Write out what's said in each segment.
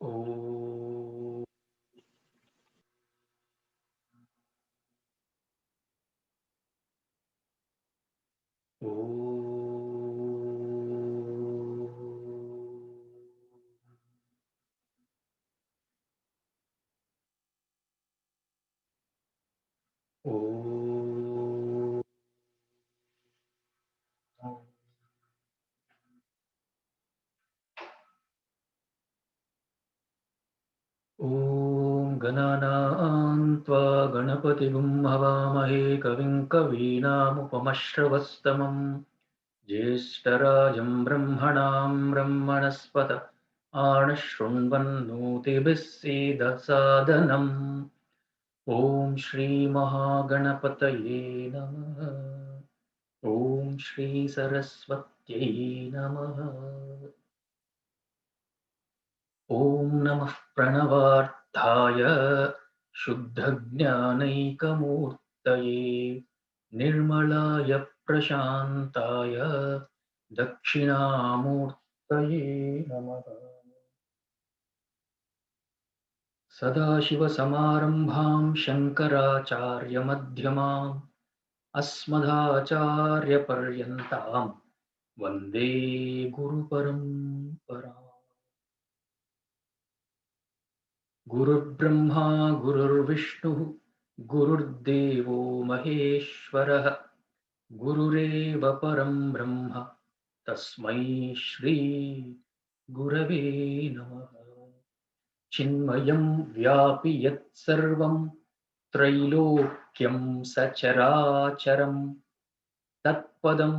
Om. ॐ गणानां त्वा गणपतिगुं हवामहे कविं कवीनामुपमश्रवस्तमं ज्येष्ठराजं ब्रह्मणां ब्रह्मणस्पत आनशृण्वन्नोतिभिः सीदसादनम् ॐ श्रीमहागणपतये नमः। ॐ श्री सरस्वत्यै नमः। ॐ नमः प्रणवार्थाय शुद्धज्ञानैकमूर्तये निर्मलाय प्रशान्ताय दक्षिणामूर्तये नमः। सदाशिवसमारम्भां शङ्कराचार्यमध्यमाम् अस्मदाचार्यपर्यन्तां वन्दे गुरुपरम्पराम्। गुरुर्ब्रह्मा गुरुर्विष्णुः गुरुर्देवो महेश्वरः गुरुरेव परं ब्रह्म तस्मै श्री गुरवे नमः। चिन्मयं व्यापि यत्सर्वं त्रैलोक्यं सचराचरं तत्पदं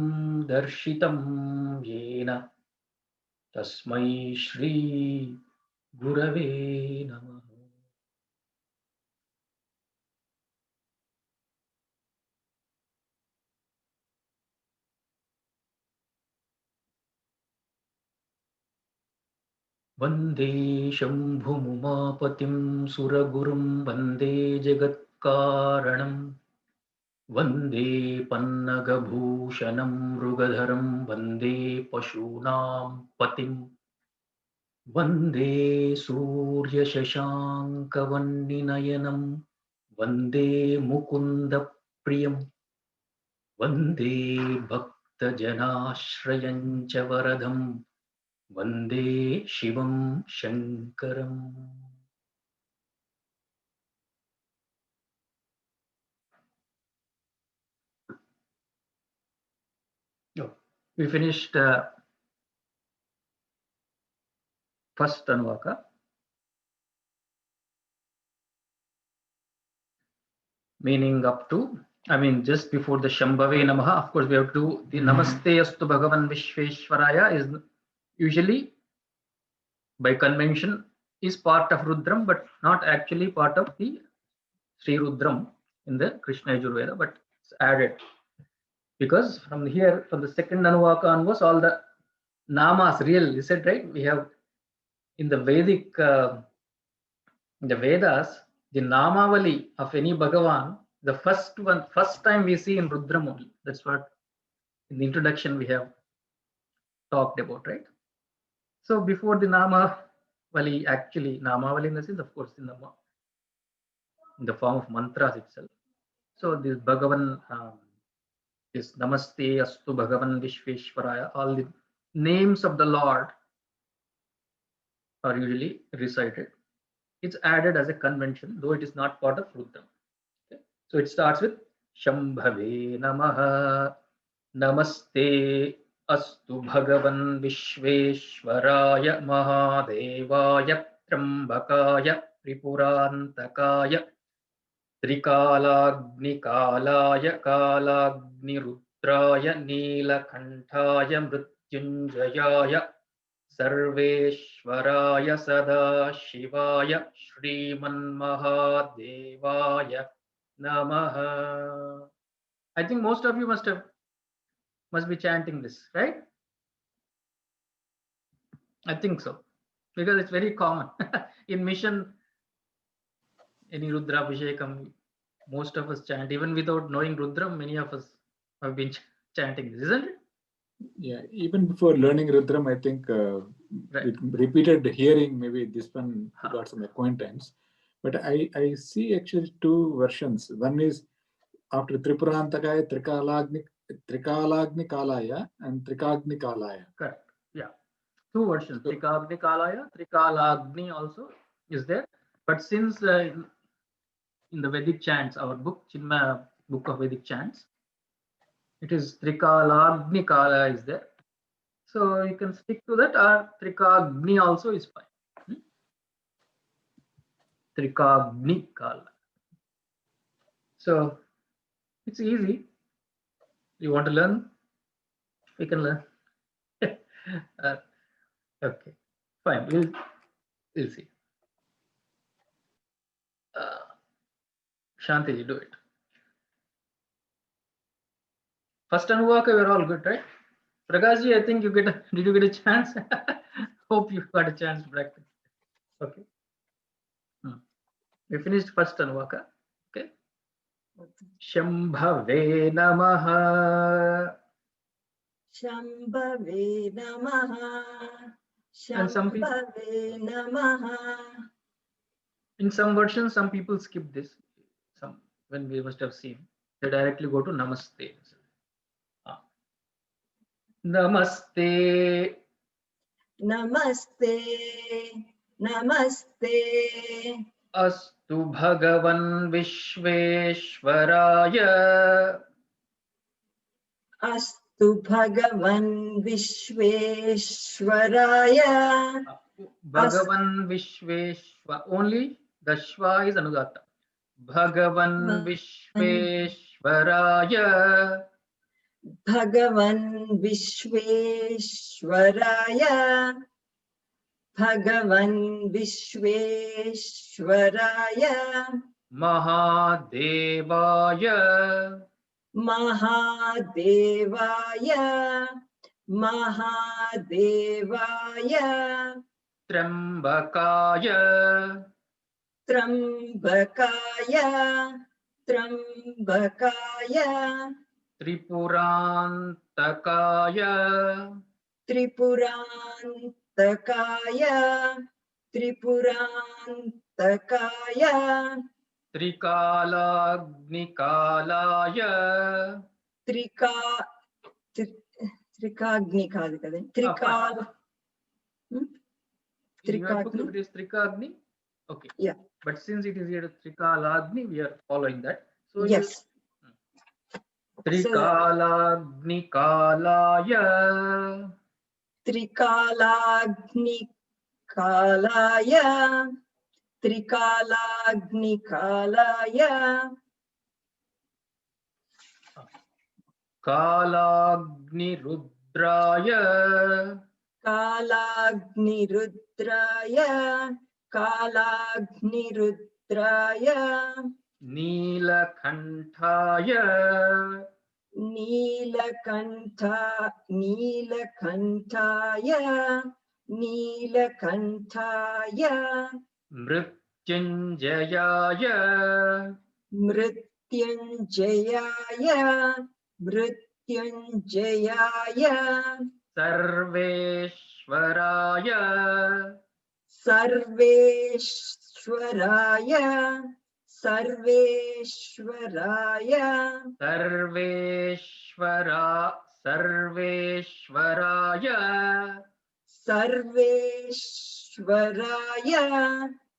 दर्शितं येन तस्मै श्री गुरवे नमः। वन्दे शम्भुमुमापतिं सुरगुरुं वन्दे जगत्कारणं वन्दे पन्नगभूषणं मृगधरं वन्दे पशूनां पतिं वन्दे सूर्यशशाङ्कवह्निनयनं वन्दे मुकुन्दप्रियं वन्दे भक्तजनाश्रयं च वरदं वन्दे शिवं शङ्करम्। Oh, we finished first Anuvaka. Meaning up to, I mean, just before the Shambhave Namaha, of course, we have to do the Namaste Astu Bhagavan Vishveshwaraya is usually by convention is part of Rudram, but not actually part of the Sri Rudram in the Krishna Yajurveda, but it's added because from here, from the second Anuvaka onwards, all the Namas real, you said right? We have in the Vedic, in the Vedas, the Namavali of any Bhagavan, the first one, first time we see in Rudram only. That's what in the introduction we have talked about, right? So before the Namavali, actually Namavali in the sense, of course, in the form of mantras itself. So this Bhagavan, this Namaste Astu Bhagavan Vishveshwaraya, all the names of the Lord are usually recited. It's added as a convention, though it is not part of Rudram. Okay? So it starts with Shambhave Namaha Namaste Astu Bhagavan Vishveshwaraya Mahadevaya Trambakaya Tripurantakaya Trikalagnikalaya Kalagnirudraya Neelakantaya Mrityunjayaya Sarveshwaraya Sadashivaya Shrimanmahadevaya Namaha. I think most of you must be chanting this, right? I think so, because it's very common in mission. Any Rudra Abhishekam, most of us chant, even without knowing Rudram. Many of us have been chanting this, isn't it? Yeah, even before learning Rudram, I think Right. with repeated hearing, maybe this one got some acquaintance. But I see actually two versions. One is after Tripurantakaya, Trikalagni Kalaya and Trikagni Kalaya. Correct. Yeah. Two versions. So, Trikagni Kalaya, Trikalagni also is there. But since in the Vedic chants, our book, Chinmaya book of Vedic chants, it is Trikalagni Kala is there. So you can stick to that, or Trikagni also is fine. Trikagni Kala. So it's easy. You want to learn? We can learn. Okay, fine. We'll see. Shanti, you do it. First Anuvaka, we're all good, right? Prakashji, I think did you get a chance? Hope you got a chance to practice. Okay. We finished first Anuvaka. Okay. Shambhave Namaha. Shambhave Namaha. Shambhave Namaha. In some versions, some people skip this. Some, when we must have seen, they directly go to Namaste. Namaste. Namaste. Namaste. Astu Bhagavan Vishveshwaraya. Astu Bhagavan Vishveshwaraya. Bhagavan Vishveshwa. Only the Shva is Anudatta. Bhagavan Vishveshwaraya. Bhagavan Vishveshwaraya. Bhagavan Vishveshwaraya. Mahadevaya. Mahadevaya. Mahadevaya. Trambakaya. Trambakaya. Trambakaya. Tripurantakaya. Tripurantakaya. Tripurantakaya. Trikalagnikalaya. Trikagni kaadu kada. Trikagni. It is Trikagni. Okay. Yeah. But since it is here Trikalagni, we are following that. So yes. Trikalagni Kalaya. Trikalagni Kalaya. Trikalagni Kalaya. Kalagni Rudraya. Kalagni Rudraya. Kalagni Rudraya. Neelakanthaya. Neelakanthaya. Neelakanthaya. Mrityunjayaya. Mrityunjayaya. Mrityunjayaya. Sarveshwaraya. Sarveshwaraya. Sarveshwaraya. Sarveshwaraya. Sarveshwaraya.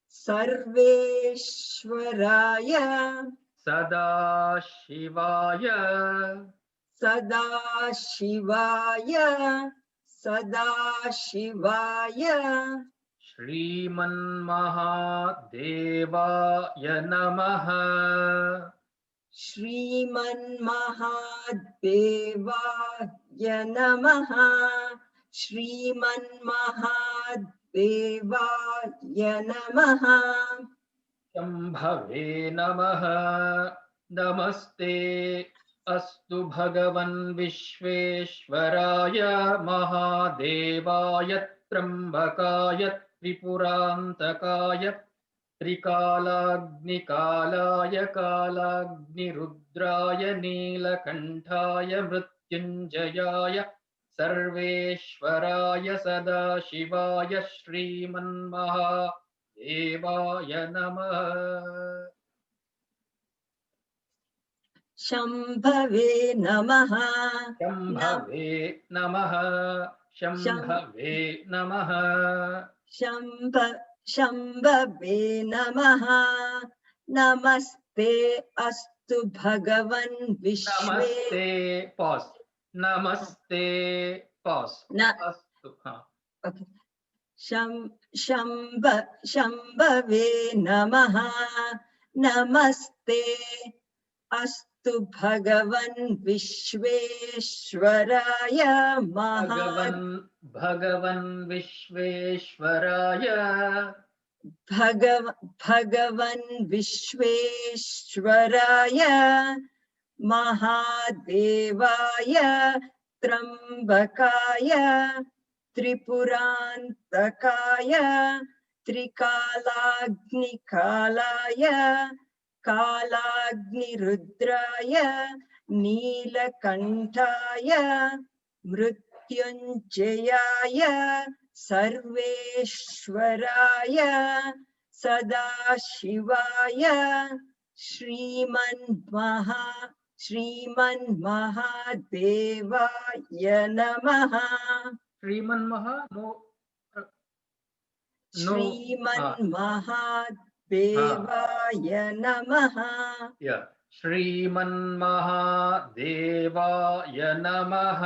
Sarveshwaraya. Sadashivaya. Sadashivaya. Sadashivaya. Shriman Mahadevaya Namaha. Shriman Mahadevaya Namaha. Shriman Mahadevaya Namaha. Shambhave Namaha. Namaste. Astu Bhagavan Vishveshwaraya Mahadevaya Trambakaya Tripurantakaya Trikalagnikalaya Kalagnirudraya Neelakanthaya Mrityunjayaya सर्वेश्वराय सदाशिवाय श्रीमन्महादेवाय नमः। शम्भवे नमः। शम्भवे नमः। शम्भवे नमः। शम्भवे नमः। नमस्ते अस्तु भगवन् विश्वे। नमस्ते पॉज। नमस्ते पॉज। अस्तु हाँ। ओके। शम्भवे नमः। नमस्ते अस्तु भगवन् विश्वेश्वराय भगवन् विश्वेश्वराय भगवन् विश्वेश्वराय महादेवाय त्र्यम्बकाय त्रिपुरान्तकाय त्रिकालाग्निकालाय कालाग्निरुद्राय नीलकण्ठाय मृत्युञ्जयाय सर्वेश्वराय सदाशिवाय श्रीमन्महादेवाय नमः। श्रीमन्महा नो श्रीमन्महादेवाय नमः। या श्रीमन्महादेवाय नमः।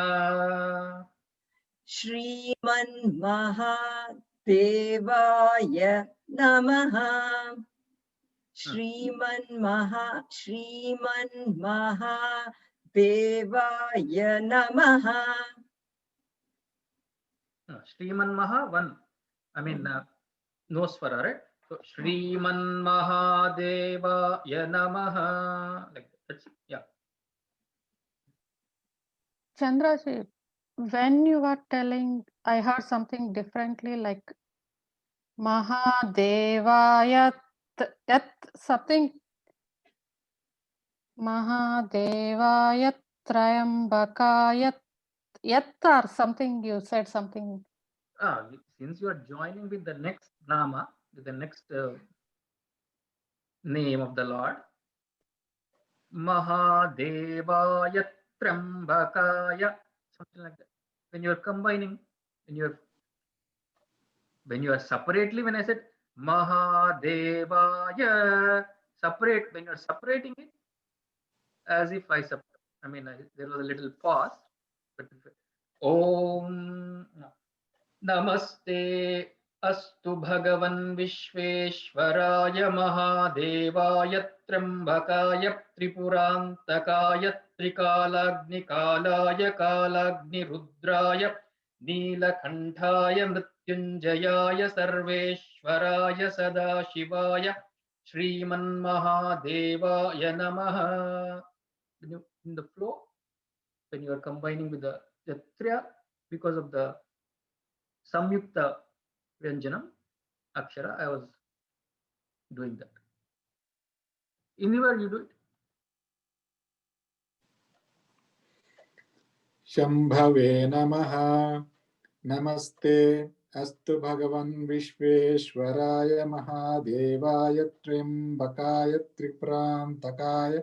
श्रीमन्महादेवाय नमः। श्रीमन्महादेवाय नमः। श्रीमन्महा one, I mean no swara, right? So श्रीमन्महादेवाय नमः, like that's yeah. Chandraji, when you were telling, I heard something differently, like Mahadevaya yat something. Mahadevaya Trayambakaya yat or something. You said something. Since you are joining with the next nama, with the next name of the Lord, Mahadevaya Trambakaya, something like that. When you are combining, when you are separately, when I said Mahadevaya, separate, when you are separating it, as if I separate. I mean, there was a little pause, but Om Namaste Astu Bhagavan Vishveshwaraya Mahadevaya Trambakaya Tripurantakaya Trikalagnikalaya Kalagni Rudraya Neelakantaya Mrityunjayaya Sarveshwaraya Sadashivaya Shriman Mahadevaya Namaha. In the flow, when you are combining with the Triya, because of the Samyukta Vyanjanam Akshara, I was doing that. Anywhere you do it. Shambhave Namaha. Namaste Astu Bhagavan Vishveshwaraya Mahadevaya Trimbakaya Triprantakaya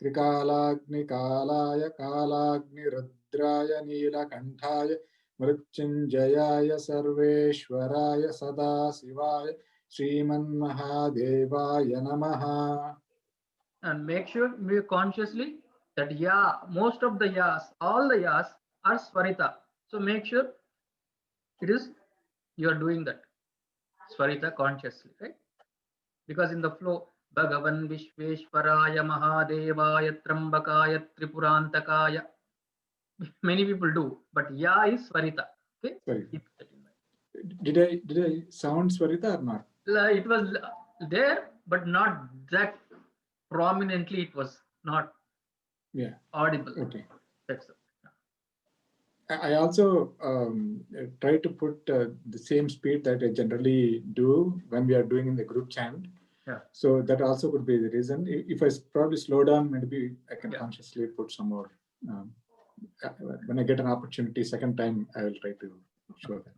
Trikalagnikalaya Kalagni Rudraya Neelakantaya Mrityunjayaya Sarveshwaraya Sadasivaya Shriman Mahadevaya Namaha. And make sure you consciously that ya, most of the yas, all the yas are Swarita. So make sure it is, you are doing that Swarita consciously, right? Because in the flow, Bhagavan Vishveshwaraya Mahadevaya Trambakaya Tripurantakaya, many people do, but ya is Swarita. Okay? Sorry. Keep that in mind. Did I sound Swarita or not? It was there, but not that prominently. It was not audible. Okay. That's it. I also try to put the same speed that I generally do when we are doing in the group chant. Yeah. So that also could be the reason. If I probably slow down, maybe I can consciously put some more when I get an opportunity, second time, I will try to show that.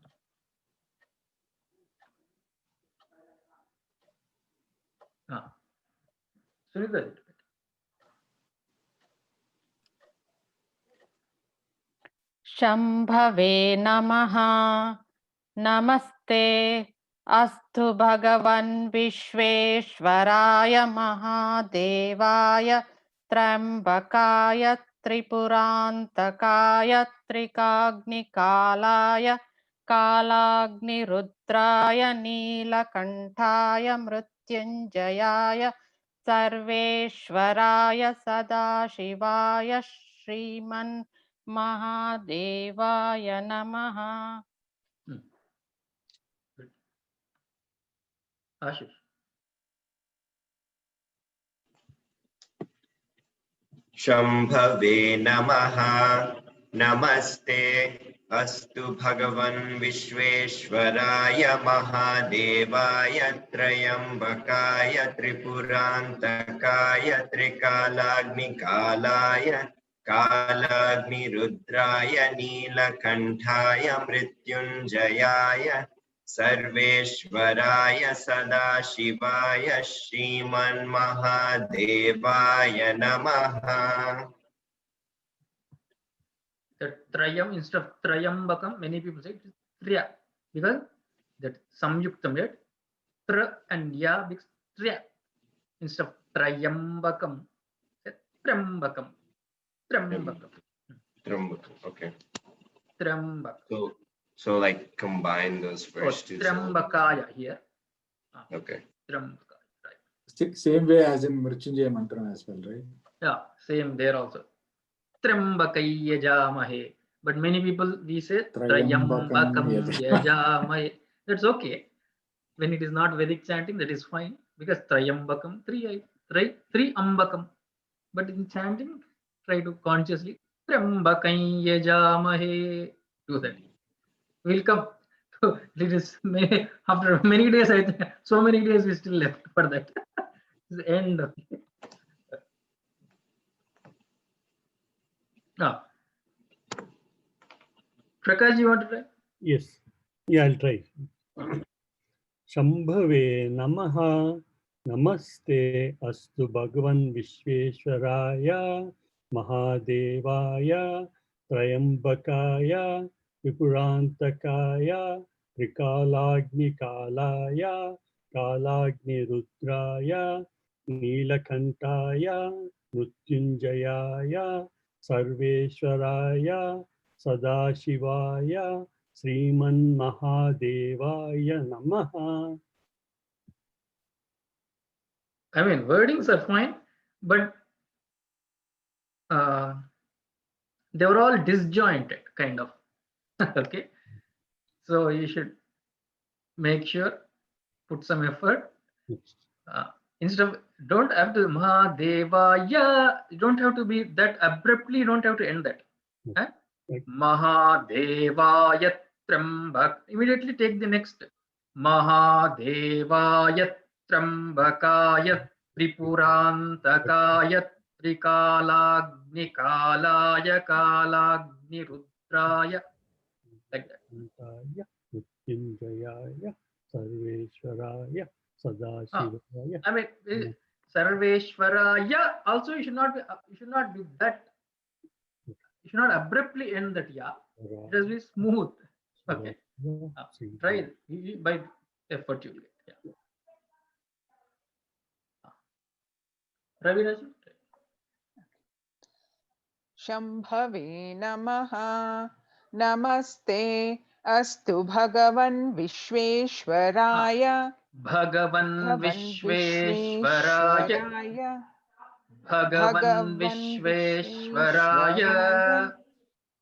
Sunita. Shambhave Namaha. Namaste Astu Bhagavan Vishveshwaraya Mahadevaya Trambakaya Tripurantakaya Trikagnikalaya Kalagni Rudraya Neelakantaya Mrityunjayaya Sarveshwaraya Sadashivaya Shriman Mahadevaya Namaha. Ashish. Shambhave Namaha. Namaste Astu Bhagavan Vishveshwaraya Mahadevaya Trayambakaya Tripurantakaya Trikalagnikalaya Kalagni Rudraya Neelakantaya Mrityunjayaya Sarveshwaraya Sadashivaya Shriman Mahadevaya Namaha. The Trayam, instead of Trayambakam, many people say it is Triya, because that Samyuktam, right? Tra and Ya becomes Triya. Instead of Trayambakam, Trambakam. Trambakam. Okay. Trambakam. So like combine those first two. Trambakaya here. Okay. Trambakaya, right. Same way as in Mrityunjaya mantra as well, right? Yeah, same there also. Trambakaya Jamahe. But many people, we say Trayambakam Yajamahe. That's okay. When it is not Vedic chanting, that is fine. Because Trayambakam, three Ambakam. But in chanting, try to consciously Trambakam Yajamahe. Do that. We'll come to this after many days. I think so many days we still left for that. It's the end. Now, Prakash, you want to try? Yes. Yeah, I'll try. Shambhave Namaha. Namaste Astu Bhagavan Vishveshwaraya Mahadevaya Trayambakaya Vipurantakaya Trikalagnikalaya Kalagni Rudraya Neelakantaya Mrityunjayaya Sarveshwaraya Sadashivaya Sriman Mahadevaya Namaha. I mean, wordings are fine, but they were all disjointed, kind of. Okay. So you should make sure, put some effort. Instead of, don't have to Mahadevaya, you don't have to be that abruptly, you don't have to end that. Right. Mahadevaya Trambak. Immediately take the next. Mahadevaya Trambakaya Tripurantakaya Trikalagnikalaya Kalagni Rudraya. Like that. Mrityunjayaya Sarveshwaraya Sadashivaya. I mean, Sarveshwaraya. Also, you should not be that. You should not abruptly end that ya. It has to be smooth. Okay. Try it. By effort you will get. Yeah. Raviraj. Shambhave Namaha. Namaste Astu Bhagavan Vishveshwaraya. Bhagavan Vishveshwaraya. Bhagavan Vishveshwaraya.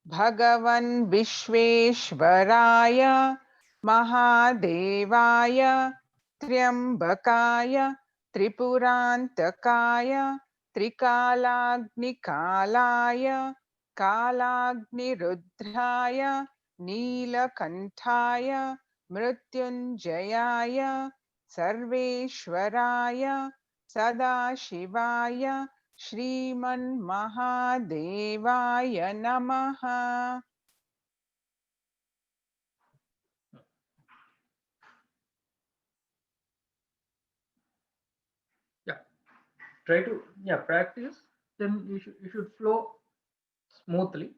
Bhagavan Vishveshwaraya Mahadevaya Triambakaya Tripurantakaya Trikalagnikalaya Kalagnirudraya Neelakantaya Mrityunjayaya Sarveshwaraya Sadashivaya श्रीमन्महादेवाय नमः। Try to practice, then you should flow smoothly.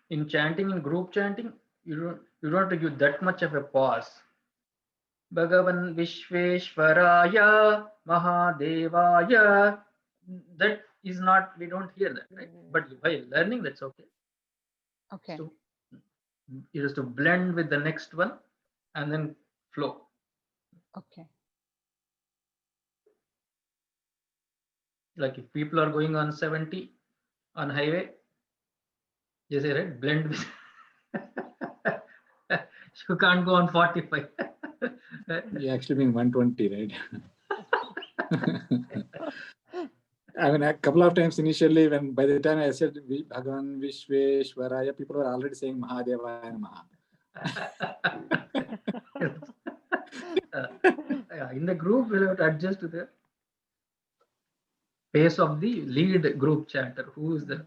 In chanting, in group chanting, you don't have to give that much of a pause. Bhagavan Vishveshwaraya Mahadevaya. That is not, we don't hear that, right? But while learning, that's okay. Okay. So you just to blend with the next one and then flow. Okay. Like if people are going on 70 on highway, you say, right, blend with. You can't go on 45. You actually mean 120, right? I mean, a couple of times initially, when by the time I said Bhagavan Vishveshwaraya, people were already saying Mahadevaya Namaha. In the group, we'll have to adjust to the pace of the lead group chanter. Who is the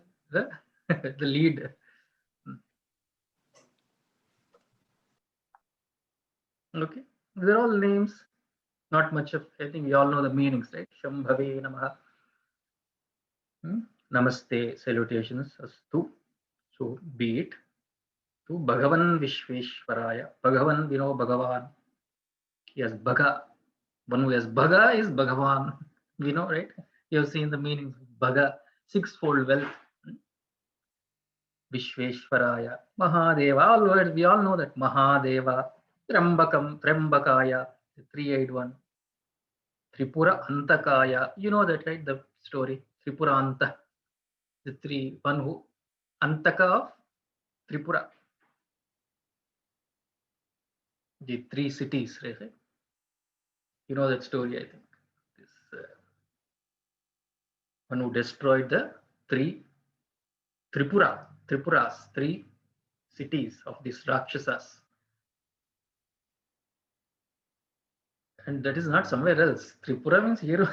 lead? Okay, they're all names. Not much of, I think we all know the meanings, right? Shambhave Namaha. Namaste, salutations, astu. So be it. To Bhagavan Vishveshwaraya. Bhagavan, we know Bhagavan. Yes, Bhaga. One who has Bhaga is Bhagavan. We know, right? You have seen the meanings. Bhaga, sixfold wealth. Vishveshwaraya. Mahadeva. All words, we all know that. Mahadeva. Trambakam, Trambakaya. The three-eyed one. Tripura Antakaya. You know that, right? The story. Tripura Anta. The one who Antaka of Tripura. The 3 cities, right? You know that story, I think. This one who destroyed the 3 Tripuras, 3 cities of these Rakshasas. And that is not somewhere else. Tripura means here.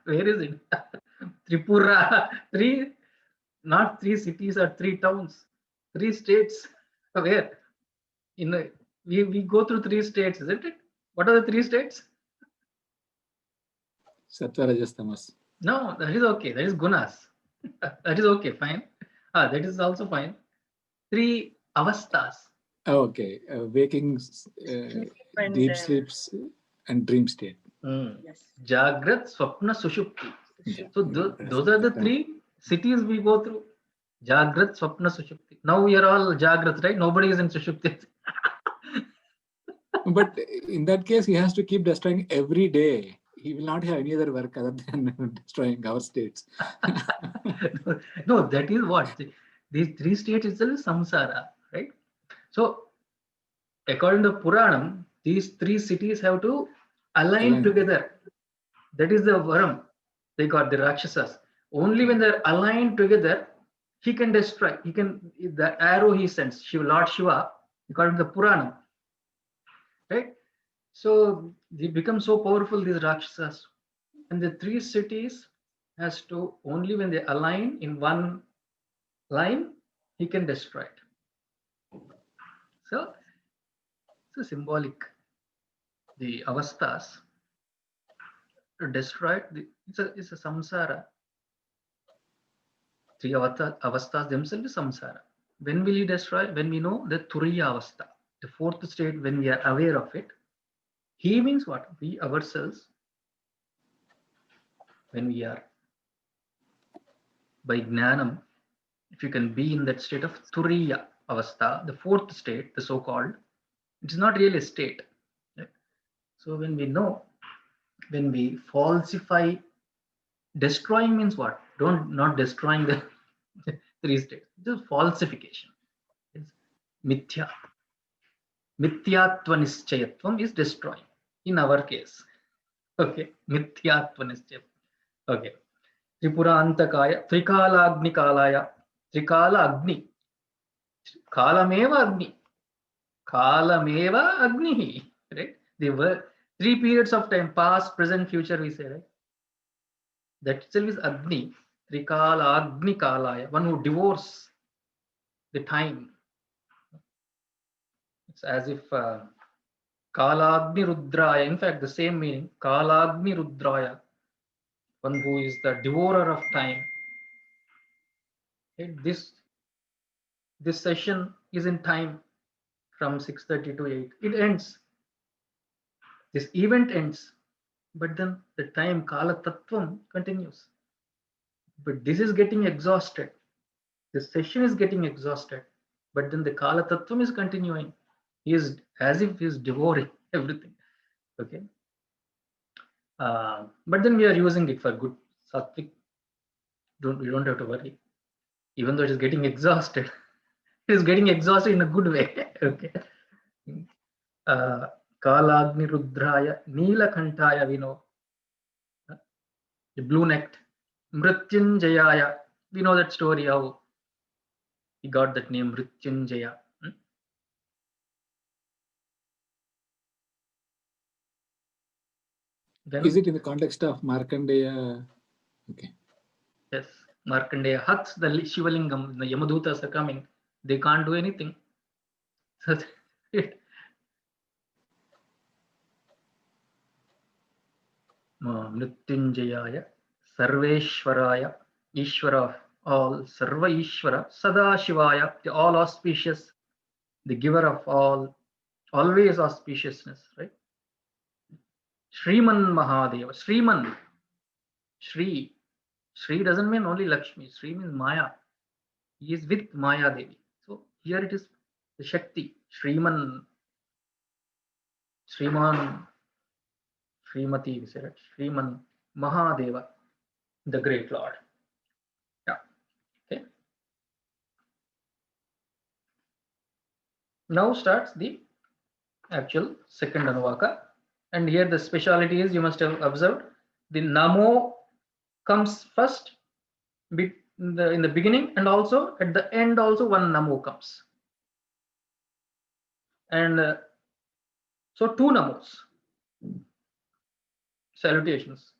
Where is it? Tripura. 3, not 3 cities or 3 towns, 3 states. Where? We go through 3 states, isn't it? What are the 3 states? Sattva, Rajas, Tamas. No, that is okay. That is gunas. That is okay, fine. That is also fine. 3 avastas. Oh, okay. Waking, deep sleeps, and dream state. Yes. Jagrat, Swapna, Sushupti. Yeah. So those are the 3 cities we go through. Jagrat, Swapna, Sushupti. Now we are all Jagrat, right? Nobody is in Sushupti. But in that case, he has to keep destroying every day. He will not have any other work other than destroying our states. No, that is what. These 3 states itself is samsara, right? So, according to Puranam, these 3 cities have to align together. That is the varam. They got the Rakshasas. Only when they're aligned together, he can destroy. He can, the arrow he sends, Lord Shiva, according to the Puranam. Right? So they become so powerful, these Rakshasas. And the 3 cities has to, only when they align in one line, he can destroy it. So symbolic. The avastas to destroy it, it's a samsara. 3 avastas themselves is samsara. When will you destroy? When we know the turiya avastha, the 4th state, when we are aware of it. He means what? We ourselves, when we are by jnanam, if you can be in that state of turiya avastha, the 4th state, the so-called, it is not really a state. Right? So when we know, when we falsify, destroying means what? Not destroying the 3 states. This is falsification. It's mithya. Mithyatva nischayatvam is destroying. In our case. Okay. Mithyatva nischayatvam. Okay. Tripura Antakaya. Trikala Agni Kalaya. Trikala Agni. Kalameva Agni. Kalameva Agni. Right? The three periods of time: past, present, future. We say, right? That itself is Agni. Trikala Agni Kalaya. One who devours the time. It's as if Kalagni Rudraya. In fact, the same meaning. Kalagni Rudraya. One who is the devourer of time. Okay, this session is in time from 6:30 to 8. It ends. This event ends, but then the time Kala Tattvam continues. But this is getting exhausted. This session is getting exhausted, but then the Kala Tattvam is continuing. He is as if he is devouring everything. Okay. But then we are using it for good. Sattvic. We don't have to worry. Even though it is getting exhausted, it is getting exhausted in a good way. Okay. Kalagni Rudraya Neelakantaya Vino. The blue necked Mrityunjayaya. We know that story how he got that name Mrityunjaya. Then, Is it in the context of Markandeya? Okay. yes, Markandeya hugs the Shivalingam. The Yamadutas are coming. They can't do anything. So Mrityunjayaya Sarveshwaraya Ishvara of all, Sarva Ishvara Sada Shivaya, the all auspicious, the giver of all, always auspiciousness, right? Shriman Mahadeva. Shriman. Shri. Shri doesn't mean only Lakshmi. Shri means Maya. He is with Maya Devi. So here it is the Shakti. Shriman. Shriman. Srimati, we say, right? Shriman Mahadeva, the great Lord. Yeah. Okay. Now starts the actual second Anuvaka. And here the speciality is, you must have observed, the Namo comes first in the beginning, and also at the end also one Namo comes. And so two Namos. Salutations.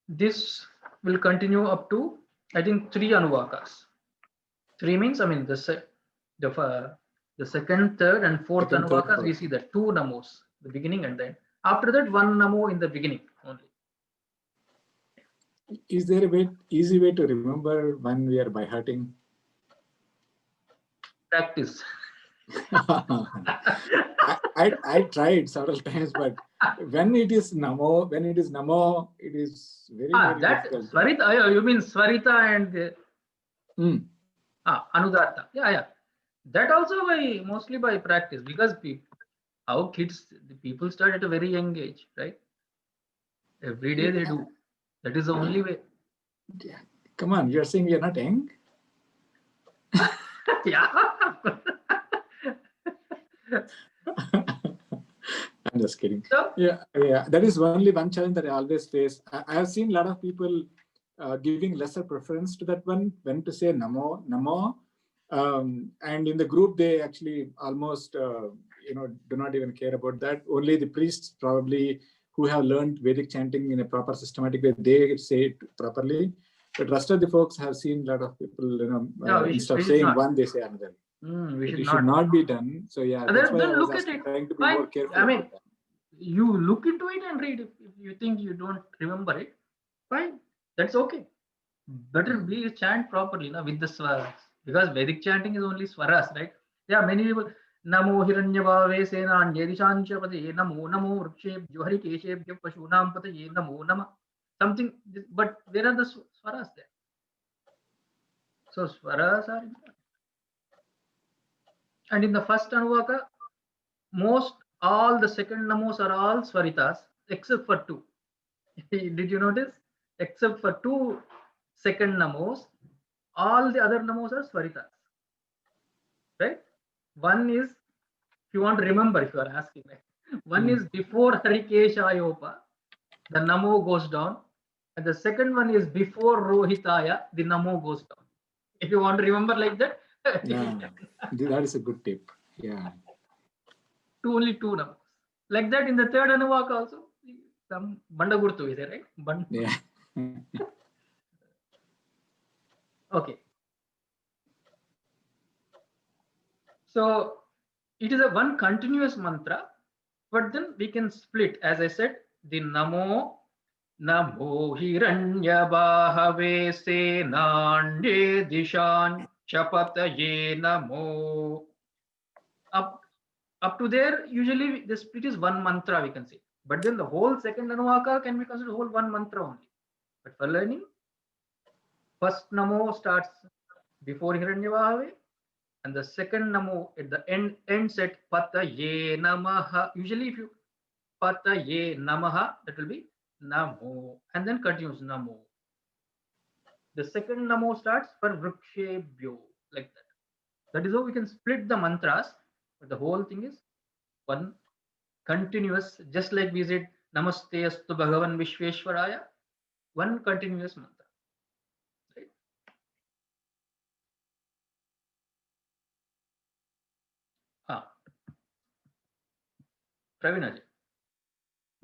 This will continue up to, I think, 3 Anuvakas. 3 means, I mean, the second, third, and fourth Second, third, Anuvakas, we fourth. see that 2 Namos, the beginning and the end. After that, 1 Namo in the beginning only. Is there a easy way to remember when we are by hearting? Practice. I tried several times, but when it is Namo, it is very, very That difficult. Swarita, you mean Swarita and Anudatta. Yeah. That also mostly by practice, because how the people start at a very young age, right? Every day they do. That is the only way. Yeah. Come on, you're saying we are not young? Yeah. I'm just kidding. So, Yeah. That is only one challenge that I always face. I have seen a lot of people giving lesser preference to that one, when to say Namo. And in the group, they actually almost, do not even care about that. Only the priests probably who have learned Vedic chanting in a proper systematic way, they say it properly. But rest of the folks have seen a lot of people, instead of saying one, they say another. we should not be done. So yeah, that's why I was look at it. trying to be Fine. more careful. I mean, about that. you look into it and read. If you think you don't remember it, fine. That's okay. Better we chant properly with the swaras, because Vedic chanting is only swaras, right? Yeah, many people. Namo Hiranyavave Senanyadishancha Pataye Namo Vrukshebhyo Harikeshebhyo Pashunam Pataye Namo Nama. Something, but where are the swaras there? So swaras are important. And in the first Anuvaka, all the second Namos are all Swaritas, except for 2. Did you notice? Except for 2 second Namos, all the other Namos are Swaritas. Right? One is, if you want to remember, if you are asking, right? One is before Harikeshayopa, the Namo goes down. And the second one is before Rohitaya, the Namo goes down. If you want to remember like that. Yeah, that is a good tip. Yeah. Only 2 Namos. Like that in the third Anuvaka also, some Bandagurtu is there, right? Yeah. Okay. So it is a one continuous mantra, but then we can split, as I said, the Namo Hiranyabahave Senanye Dishan Chapataye Namo. Up to there, usually the split is one mantra, we can say. But then the whole second Anuvaka can be considered whole one mantra only. But for learning, first Namo starts before Hiranyabahave, and the second Namo at the end ends at Pataye Namaha. Usually, if you Pataye Namaha, that will be Namo, and then continues Namo. The second Namo starts for Vrukshebhyo, like that. That is how we can split the mantras, but the whole thing is one continuous, just like we said Namaste Astu Bhagavan Vishveshwaraya, one continuous mantra. Right? Pravinaji.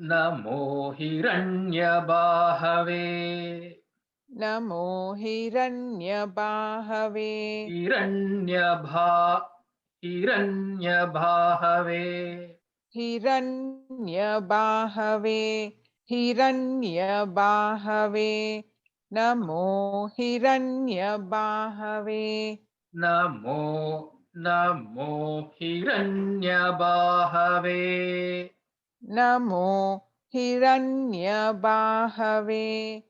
Namo Hiranyabahave. Namo Hiranyabahave. Hiranyabahave. Hiranyabahave. Hiranyabahave. Namo Hiranyabahave. Namo Hiranyabahave. Namo Hiranyabahave.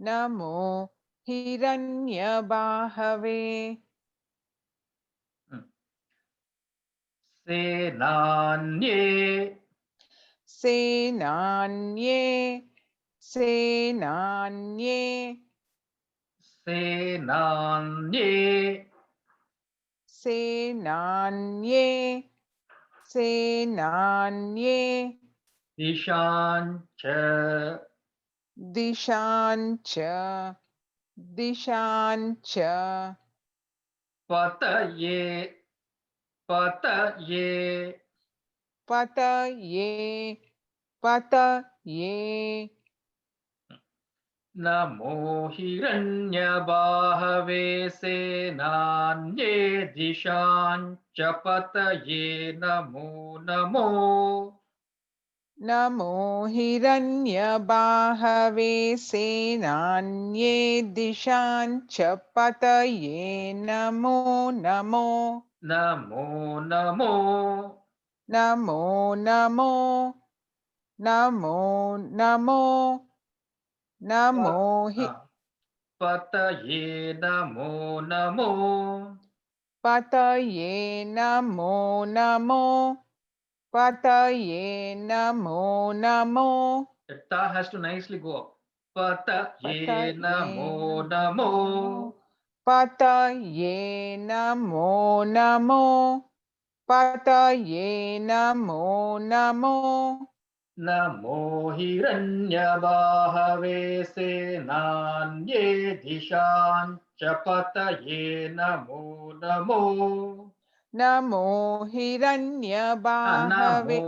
Namo Hiranyabahave. Senanye. Senanye. Senanye. Senanye. Senanye. Senanye. Dishancha. Dishancha. Dishancha. Pataye. Pataye. Pataye. Pataye. Namo Hiranyabahave Senanye Dishancha Pataye Namo Namo. Namo Hiranyabahave Senanye Dishancha Pataye Namo Namo. Namo Namo. Namo Namo. Namo Namo. Namo Pataye Namo Namo. Pataye Namo Namo. Pataye Namo Namo. The ta has to nicely go up. Pataye Pataye Namo Namo. Pataye Namo Namo. Pataye Namo Namo. Namo Hiranyabahave Senanye Dishancha Pataye Namo Namo. Namo Hiranyabahave.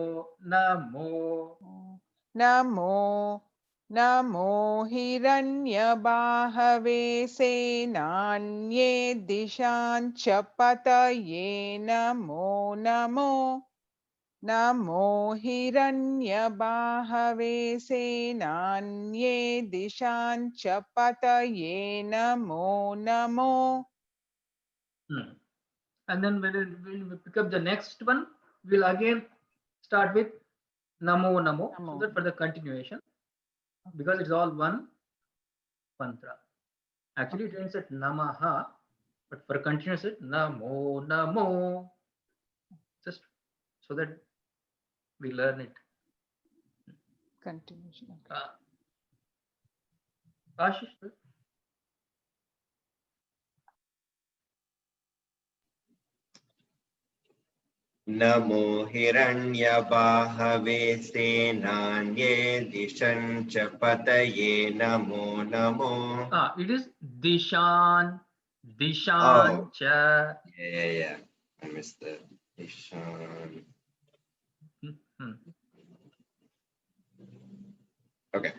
Namo. Namo. Namo Hiranyabahave Senanye Dishancha Pataye Namo Namo. Namo Hiranyabahave Senanye Dishancha Pataye Namo Namo. And then when we pick up the next one, we'll again start with Namo Namo, so that for the continuation, because it's all one mantra. Actually, it ends at Namaha, but for continuous it Namo Namo, just so that we learn it. Continuation. Ashish. Namo Hiranyabahave Senanye Dishancha Pataye Namo Namo. It is Dishan, Dishancha. Yeah. I missed that. Dishan. Okay.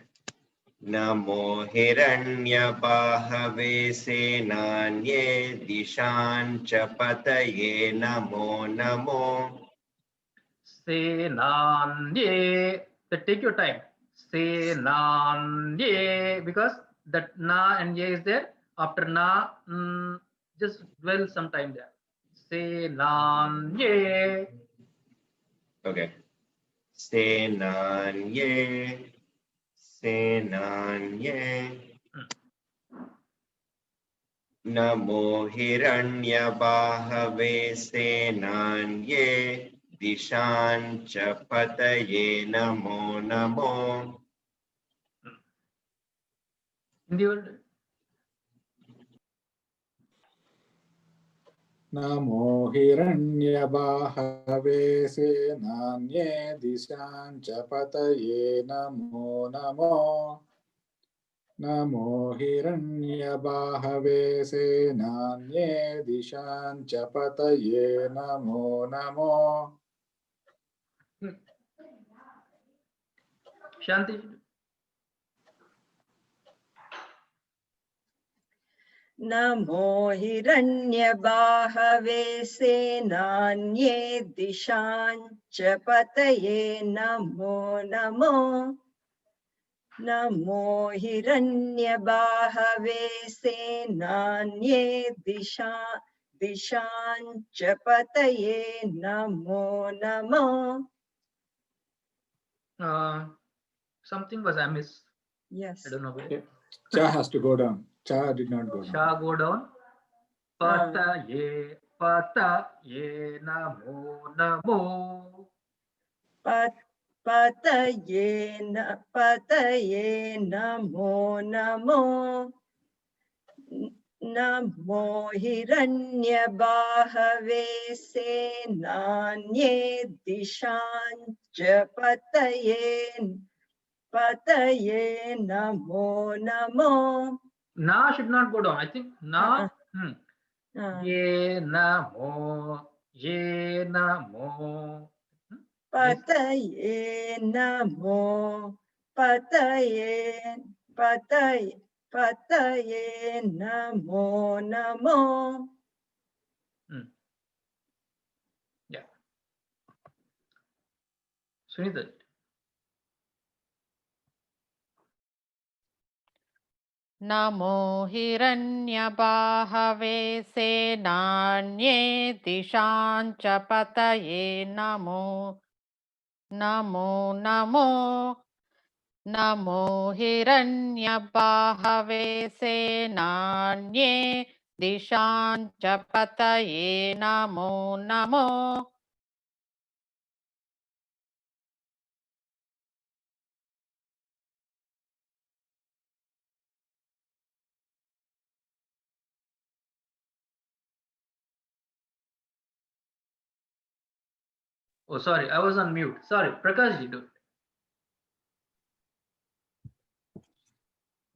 Namo Hiranyabahave Senanye Dishancha Pataye Namo Namo. Senanye. Take your time. Senanye, because that na and ye is there. After na, just dwell some time there. Senanye. Okay. Senanye. Senanye. Namo Hiranyabahave Senanye Dishancha Pataye Namo Namo. In the world. Namo Hiranyabahave Senanye Dishancha Pataye Namo Namo. Namo Hiranyabahave Senanye Dishancha Pataye Namo Namo. Shanti. Namo Hiranyabahave Senanye Dishancha Pataye Namo Namo. Namo Hiranyabahave Senanye Dishancha Pataye Namo Namo. Something was amiss. Yes. I don't know where. Yeah. Cha has to go down. Cha did not go down. Sha go down. Pataye namo namo. Pataye namo namo. Namo Hiranyabahave Senanye Dishancha Pataye Namo Namo. Na should not go down. I think na. Ye namo. Pataye Namo. Pataye Namo Namo. Yeah. Sunita. Namo Hiranyabahave Senanye Dishancha Pataye Namo Namo Namo. Namo Hiranyabahave Senanye Dishancha Pataye Namo Namo. Oh, sorry, I was on mute. Sorry, Prakash ji, do it.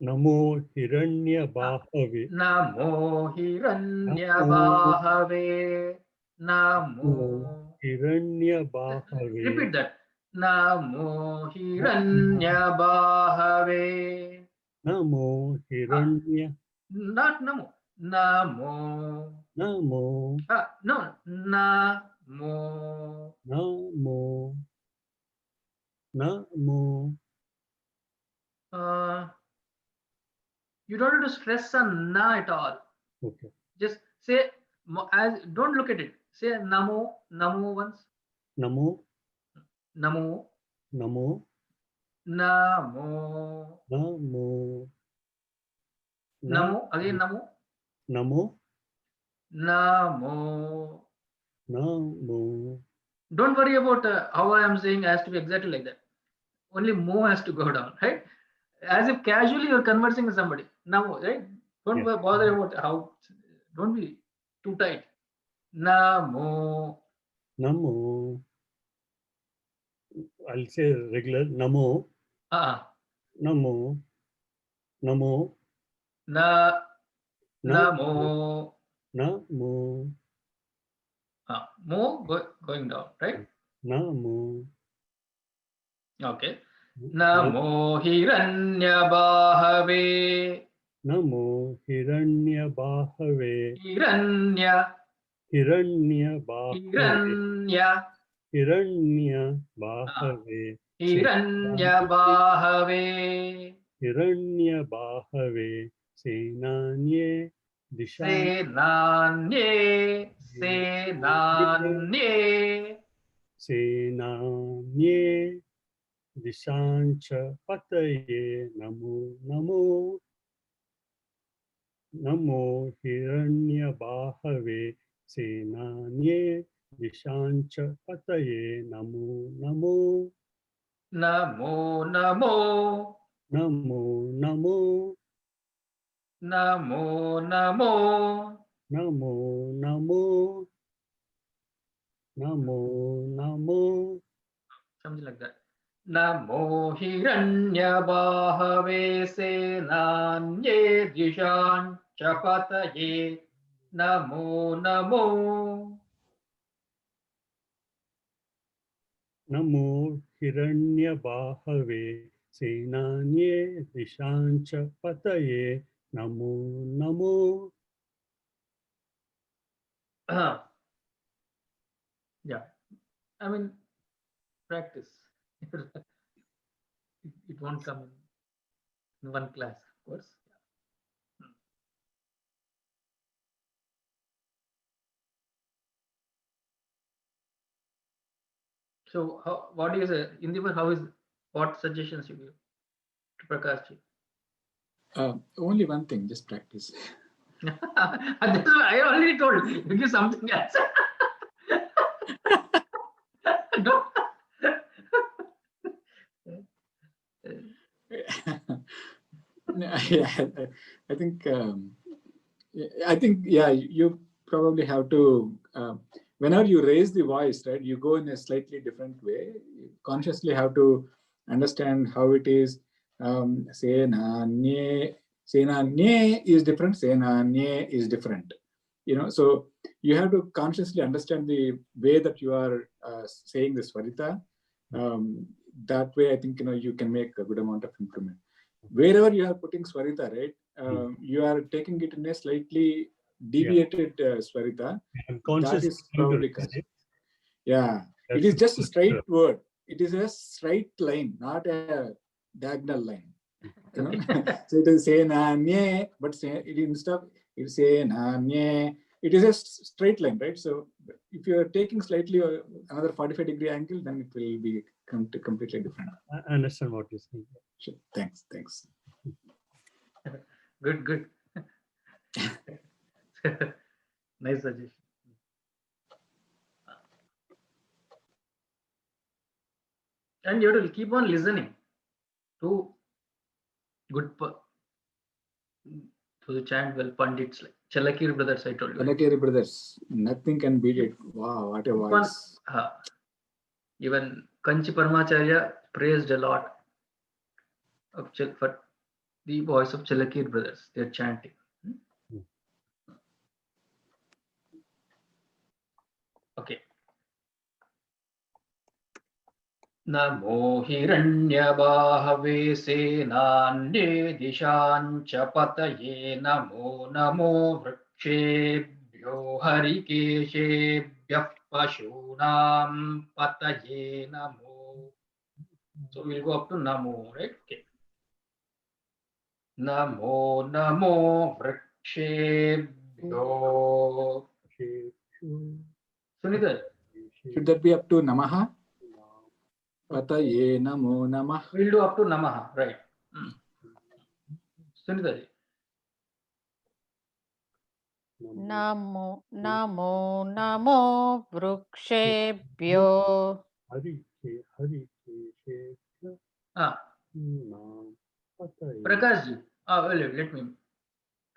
Namo Hiranyabahave. Namo Hiranyabahave. Namo Hiranyabahave. Repeat that. Namo Hiranyabahave. Namo Hiranya. Not Namo. Namo. Namo. No. Namo. Namo. Namo. You don't have to stress on na at all. Okay. Just say, as don't look at it. Say Namo once. Namo. Namo. Namo. Namo. Namo. Namo. Again Namo. Namo. Namo. Namo. Don't worry about how I am saying has to be exactly like that. Only mo has to go down, right? As if casually you're conversing with somebody. Namo, right? Don't bother about how. Don't be too tight. Namo. Namo. I'll say regular. Namo. Namo. Namo. Namo. Namo. Mo going down, right? Namo. Okay. Namo Hiranyabahave. Namo Hiranyabahave. Hiranya. Hiranyabahave. Hiranya. Hiranyabahave. Hiranyabahave. Hiranyabahave. Senanye Dishan. Senanye. Senanye. Senanye Dishancha Pataye Namo Namo. Namo Hiranyabahave Senanye Dishancha Pataye Namo Namo. Namo Namo. Namo Namo. Namo Namo. Namo Namo. Namo Namo. Something like that. Namo Hiranyabahave Senanye Dishan Chapataye. Namo Namo. Namo Hiranyabahave Senanye Dishancha Pataye Namo Namo. Yeah, I mean, practice. It won't come in one class, of course. So, what do you say, Indivar? What suggestions you give to Prakash ji? Only one thing, just practice. That's what I already told you. Give something else. No. Yeah, I think yeah, you probably have to whenever you raise the voice, right, you go in a slightly different way. You consciously have to understand how it is. Senanye is different. Senanye is different. So you have to consciously understand the way that you are saying the Swarita. That way, I think you can make a good amount of improvement. Wherever you are putting Swarita, right, you are taking it in a slightly deviated Swarita. That is probably correct. Yeah, it is just a straight word. It is a straight line, not a diagonal line. So it is say na nye, but instead of it say na nye, it is a straight line, right? So if you are taking slightly another 45-degree angle, then it will be completely different. I understand what you're saying. Sure. Thanks. Good. Nice suggestion. And you have to keep on listening to to the chant well Pandits like Chalakiri brothers. I told you. Chalakiri brothers, nothing can beat it. Wow, what a voice! Even Kanchi Paramacharya praised a lot for the voice of Chalakiri brothers. They're chanting. Okay. Namo Hiranyabahave Senanye Dishancha Pataye Namo Namo Vrikshebhyo Harikeshebhyah Pashunam Pataye Namo. So we'll go up to Namo, right? Okay. Namo Namo Vrikshebhyo. Sunita. Should that be up to Namaha? Pataye Namo Namah. We'll do up to Namaha, right? Sunita. Namo Vrukshebhyo. Prakash ji. Let me.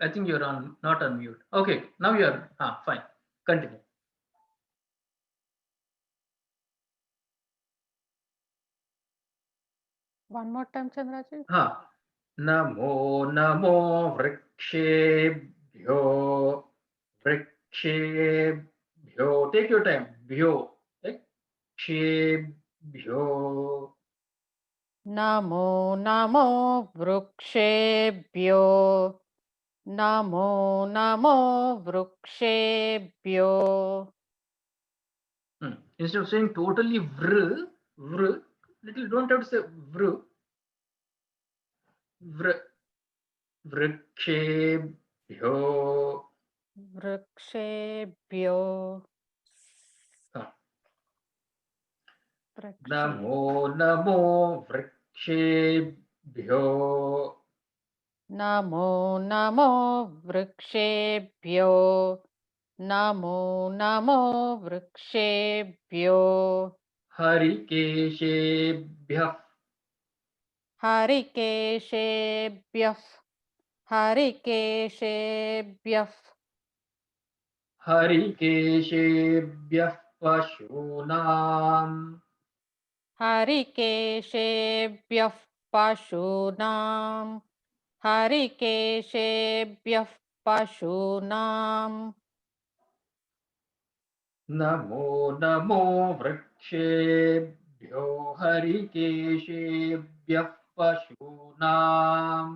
I think you're not on mute. Okay, now you're. Fine. Continue. One more time, Chandraji. Namo Namo Vrikshebhyo. Vrikshebhyo. Take your time. Bhyo. Vrikshebhyo. Namo Namo वृक्षेभ्यो Namo Namo वृक्षेभ्यो Instead of saying totally vr, vr, little don't have to say vr, vr, vrikshebhyo. वृक्षेभ्यो Namo namo vrikshebhyo. Namo Namo वृक्षेभ्यो Namo Namo वृक्षेभ्यो Harikeshebhyah. हरिकेशेभ्यः हरिकेशेभ्यः Harikeshebhyah pashunam. हरिकेशेभ्यः पशूनां हरिकेशेभ्यः पशूनां Namo namo vrikshebhyo harikeshebhyah pashunam.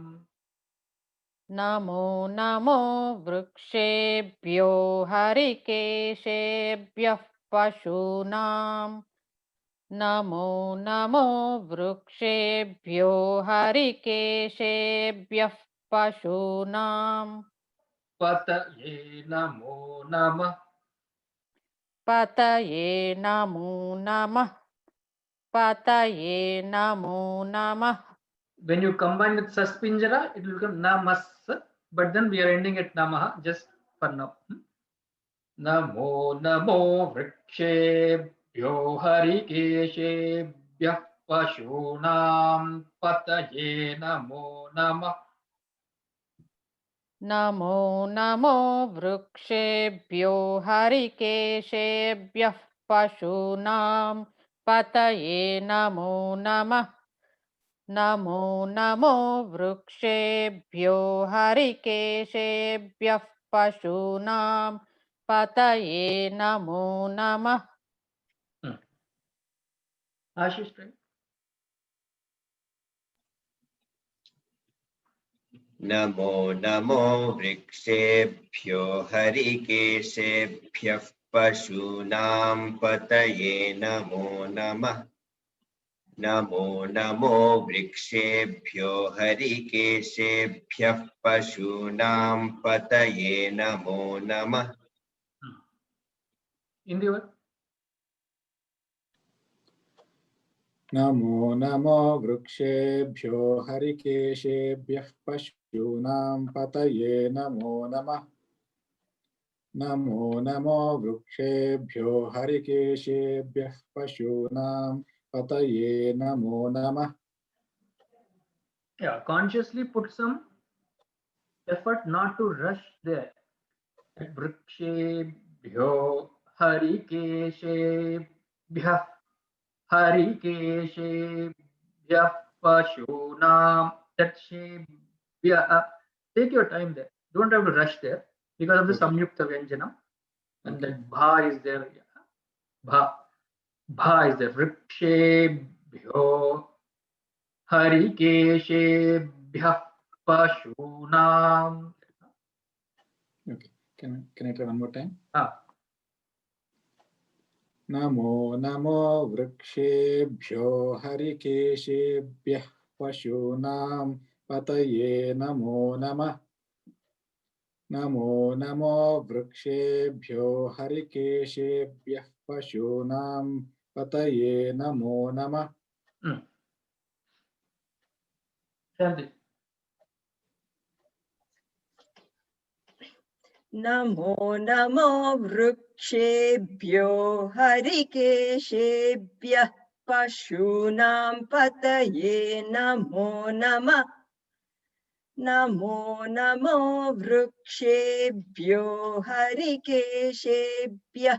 Namo Namo वृक्षेभ्यो हरिकेशेभ्यः पशूनां नमो नमो वृक्षेभ्यो हरिकेशेभ्यः पशूनां Pataye namo namah. पतये नमो नमः पतये नमो नमः When you combine with saspinjara, it will become namas, but then we are ending at namaha just for now. Namo namo vrikshebhyo harikeshebhyah pashunam pataye namo namah. Namo Namo वृक्षेभ्यो हरिकेशेभ्यः पशूनां पतये नमो नमः नमो नमो वृक्षेभ्यो हरिकेशेभ्यः पशूनां पतये नमो नमः Ashish, right? नमो नमो वृक्षेभ्यो हरिकेशेभ्यः पशूनां पतये नमो नमः नमो नमो वृक्षेभ्यो हरिकेशेभ्यः पशूनां पतये नमो नमः In the word. Namo Namo वृक्षेभ्यो हरिकेशेभ्यः पशूनां पतये नमो नमः नमो नमो वृक्षेभ्यो हरिकेशेभ्यः पशूनां पतये नमो नमः Yeah, consciously put some effort not to rush there. Vrikshebhyo harikeshebhyah harikeshebhyah pashunam. That shebhyah. Take your time there. Don't have to rush there because of the Okay. samyukta vyanjanam. And Okay. that bha is there. Bha. Bha is there. Vrikshebhyo harikeshebhyah pashunam. Okay. Can I try one more time? Ah. Namo Namo वृक्षेभ्यो हरिकेशेभ्यः पशूनां पतये नमो नमः नमो नमो वृक्षेभ्यो हरिकेशेभ्यः पशूनां पतये नमो नमः Shanti. Namo Namo वृक्षेभ्यो हरिकेशेभ्यः पशूनां पतये नमो नमः नमो नमो वृक्षेभ्यो हरिकेशेभ्यः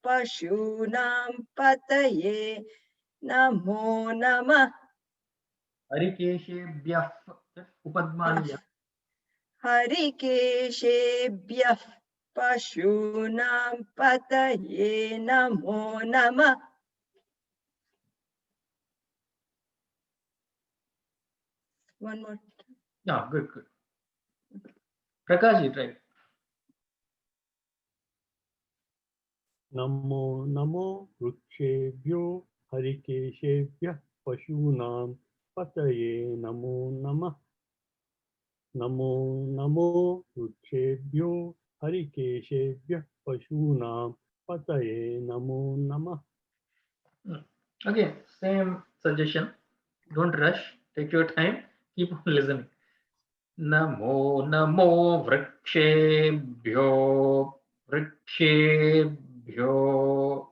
पशूनां पतये नमो नमः Harikeshebhyah upadmaniya. हरिकेशेभ्यः पशूनां पतये नमो नमः One more. Yeah, good. Prakash, you try. Namo Namo Vrukshebhyo Harikeshebhyah Pashunam Pataye Namo Namah. Namo Namo Vrukshebhyo Harikeshebhyah Pashunam Pataye Namo Namah. Again, same suggestion. Don't rush. Take your time. Keep on listening. Namo Namo Vrukshebhyo Vrukshebhyo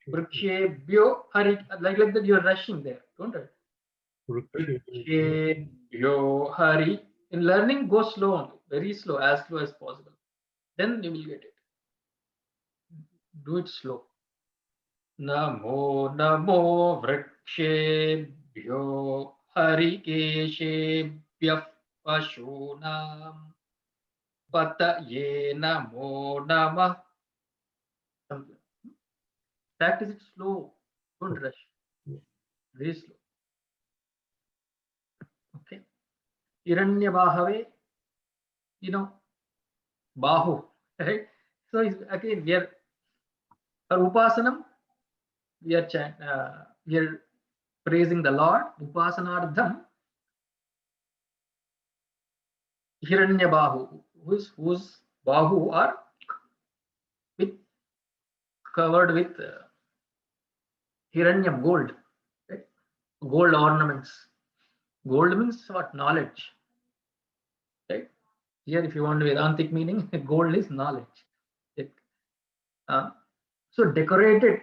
Vrukshebhyo Hari, like that you're rushing there. Don't rush. Vrukshebhyo Hari. In learning, go slow only. Very slow, as slow as possible. Then you will get it. Do it slow. Namo Namo Vrukshebhyo Harikeshebhyah Pashunam Pataye Namo Namah. Practice it slow. Don't rush. Very slow. Okay. Hiranya Bahave, Bahu, right? So again, we are for Upasanam, we are praising the Lord. Upasanardham, Hiranya Bahu, whose Bahu are covered with Hiranyam, gold, right? Gold ornaments. Gold means what? Knowledge, right? Here, if you want Vedantic meaning, gold is knowledge. So decorated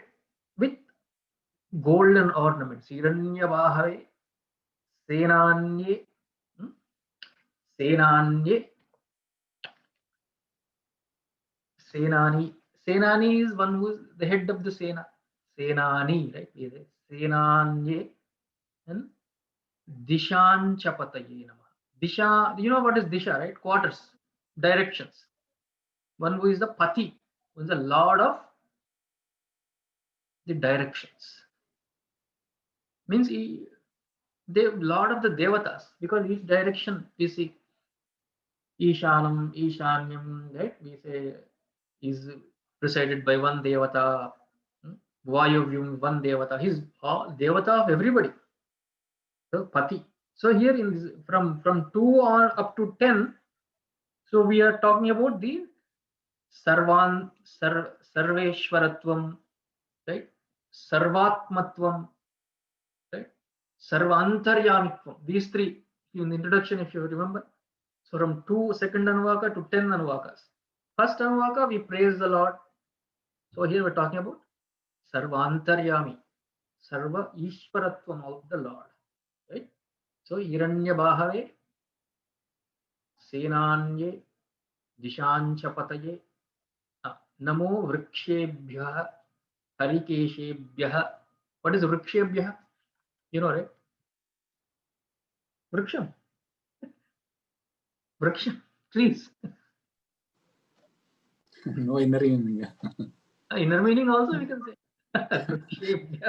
with golden ornaments. Hiranya Bahave, Senanye, Senanye, Senani. Senani is one who is the head of the Sena. Senani, right? Senanye and Dishan Chapataye Namah. Disha, you know what is Disha, right? Quarters, directions. One who is the Pati, who is the Lord of the directions. Means the Lord of the Devatas, because each direction we see Ishanam, Ishanyam, right? We say is presided by one Devata, Vayuvyum, one Devata. He's Devata of everybody. So Pati. So here in this, from 2 on up to 10, so we are talking about the Sarveshwaratvam, right? Sarvatmatvam, right? Sarvantaryamitvam. These three in the introduction, if you remember. So from 2 second Anuvaka to 10 Anuvakas. First Anuvaka, we praise the Lord. So here we're talking about Sarvantaryami, Sarva Ishwaratvam of the Lord. Right? So Hiranya Bahave, Senanye, Dishanchapataye, Namo Vrukshebhyah, Harikeshebhyah. What is Vrukshebhyah? You know, right? Vruksham. Vruksham. Trees. No inner meaning. Inner meaning also we can say.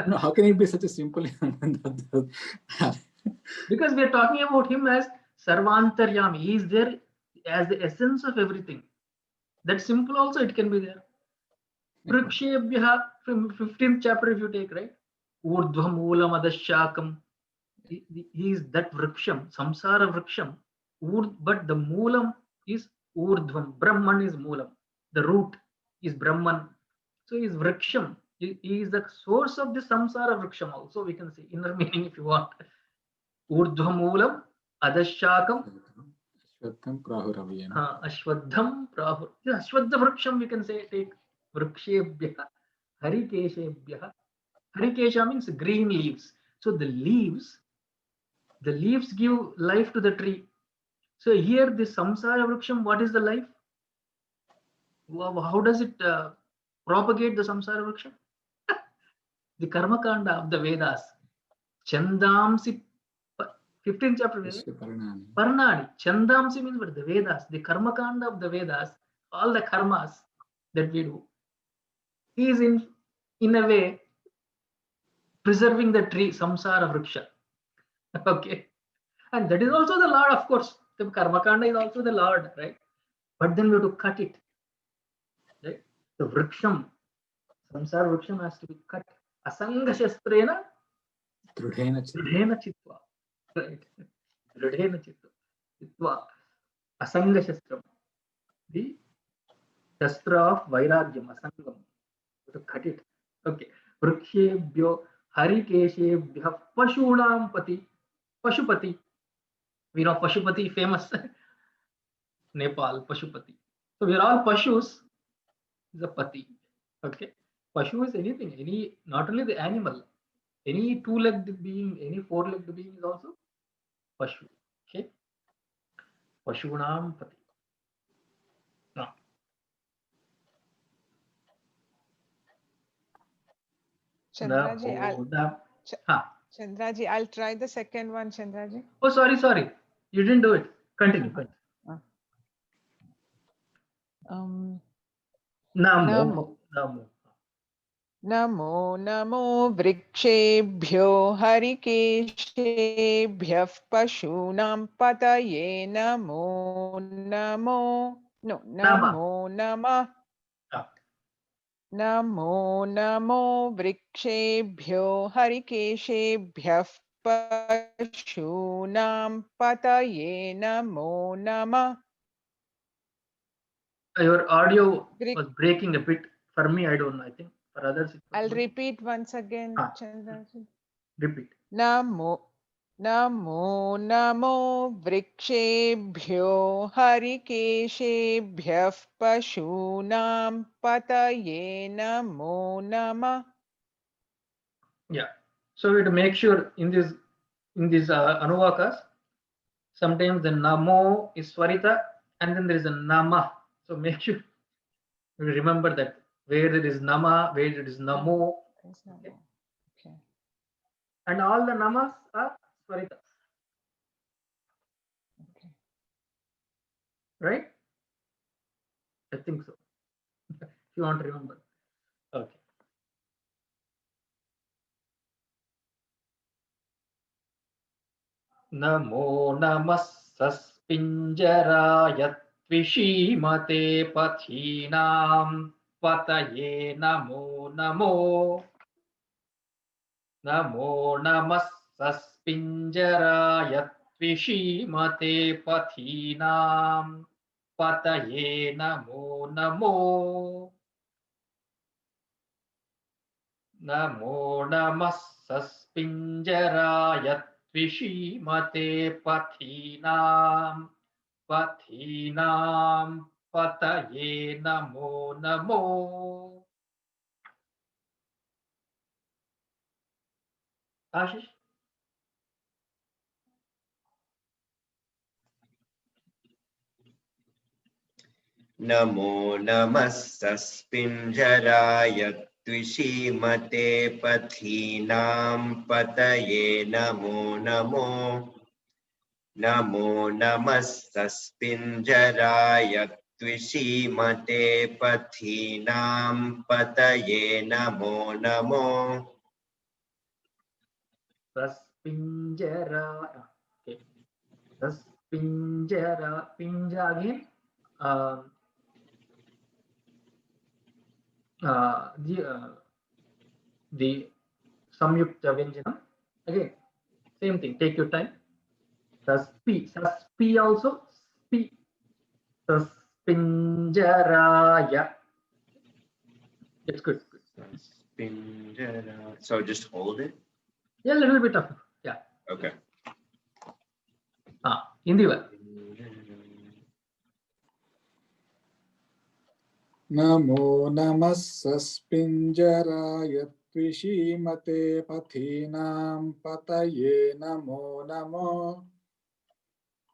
No, how can it be such a simple? Because we are talking about him as Sarvantaryami. He is there as the essence of everything. That simple also it can be there. Vrukshebhyah, from 15th chapter if you take, right? Urdhva Moolam Adashakam. He is that Vruksham, Samsara Vruksham. But the Moolam is Urdhvam. Brahman is Moolam. The root is Brahman. So he is Vruksham. He is the source of the Samsara Vruksham also, we can say. Inner meaning if you want. Urdhva Moolam Adashakam. Ashwadham Prahuravayena. Ashwadham Prahur. Ashwadha Vruksham we can say, take Vrukshebhyah, Harikeshebhyah. Harikesha means green leaves. So the leaves give life to the tree. So here the Samsara Vruksham, what is the life? How does it propagate the Samsara Vruksham? The Karma Kanda of the Vedas. Chandamsi, 15th chapter. Parnani. Chandamsi means what? The Vedas. The Karma Kanda of the Vedas. All the karmas that we do. He is in a way preserving the tree, Samsara Vriksha. Okay. And that is also the Lord, of course. The Karmakanda is also the Lord, right? But then we have to cut it, right? The vriksham, samsara vriksham has to be cut. Asanga shastrena Trudhena dridhena chitva, right? Dridhena chitva. Asanga shastram, the shastra of vairagyam, asangam. To cut it. Okay. Vrikshebhyo harikeshebhya pashunam pati. Pashupati. We know Pashupati, famous Nepal, Pashupati. So we are all Pashus, is a Pati. Okay. Pashu is anything, any, not only the animal, any two-legged being, any four-legged being is also Pashu. Okay. Pashunam Pati. Now, Chandraji, Ha. Chandraji, I'll try the second one, Chandraji. Oh, sorry. You didn't do it. Continue. Namo. Namo Namo Vrikshebhyo Harikeshebhyah Pashunam Pataye Namo Namo Namo Namah Namo Namo Vrikshebhyo Harikeshebhyah Pashunam Pataye Namo Namah. Your audio was breaking a bit. For me, I don't know. I think for others, I'll repeat once again, Chandraji. Repeat. Namo Namo Vrikshebhyo Harikeshebhyah Pashunam Pataye Namo Namah. Yeah. So we have to make sure in these anuvakas, sometimes the namo is swarita and then there is a nama. So make sure you remember that where there is nama, where there is namo. Okay. And all the namas are swaritas. Okay. Right? I think so. If you want to remember. Okay. Namo namas pinjaraya tvishimate pathinam pataye namo namo. Namo namas pinjaraya tvishimate pathinam pataye namo namo. Namo namas pinjaraya tvishimate pathinam pataye namo namo. Ashish? Namo namassasvinjaraya tvishimate pathinam pataye namo namo. Namo namassasvinjaraya tvishimate pathinam pataye namo namo. Saspinjara. Okay. Saspinjara. Pinja again. The samyukta vyanjanam. Again, same thing. Take your time. Saspi also. Spi. Saspinjaraya. It's good. Saspinjara. So just hold it. Yeah, a little bit of. Yeah. Okay. Hindi one. Namo namassasvinjaraya tvishimate pathinam pataye namo namo.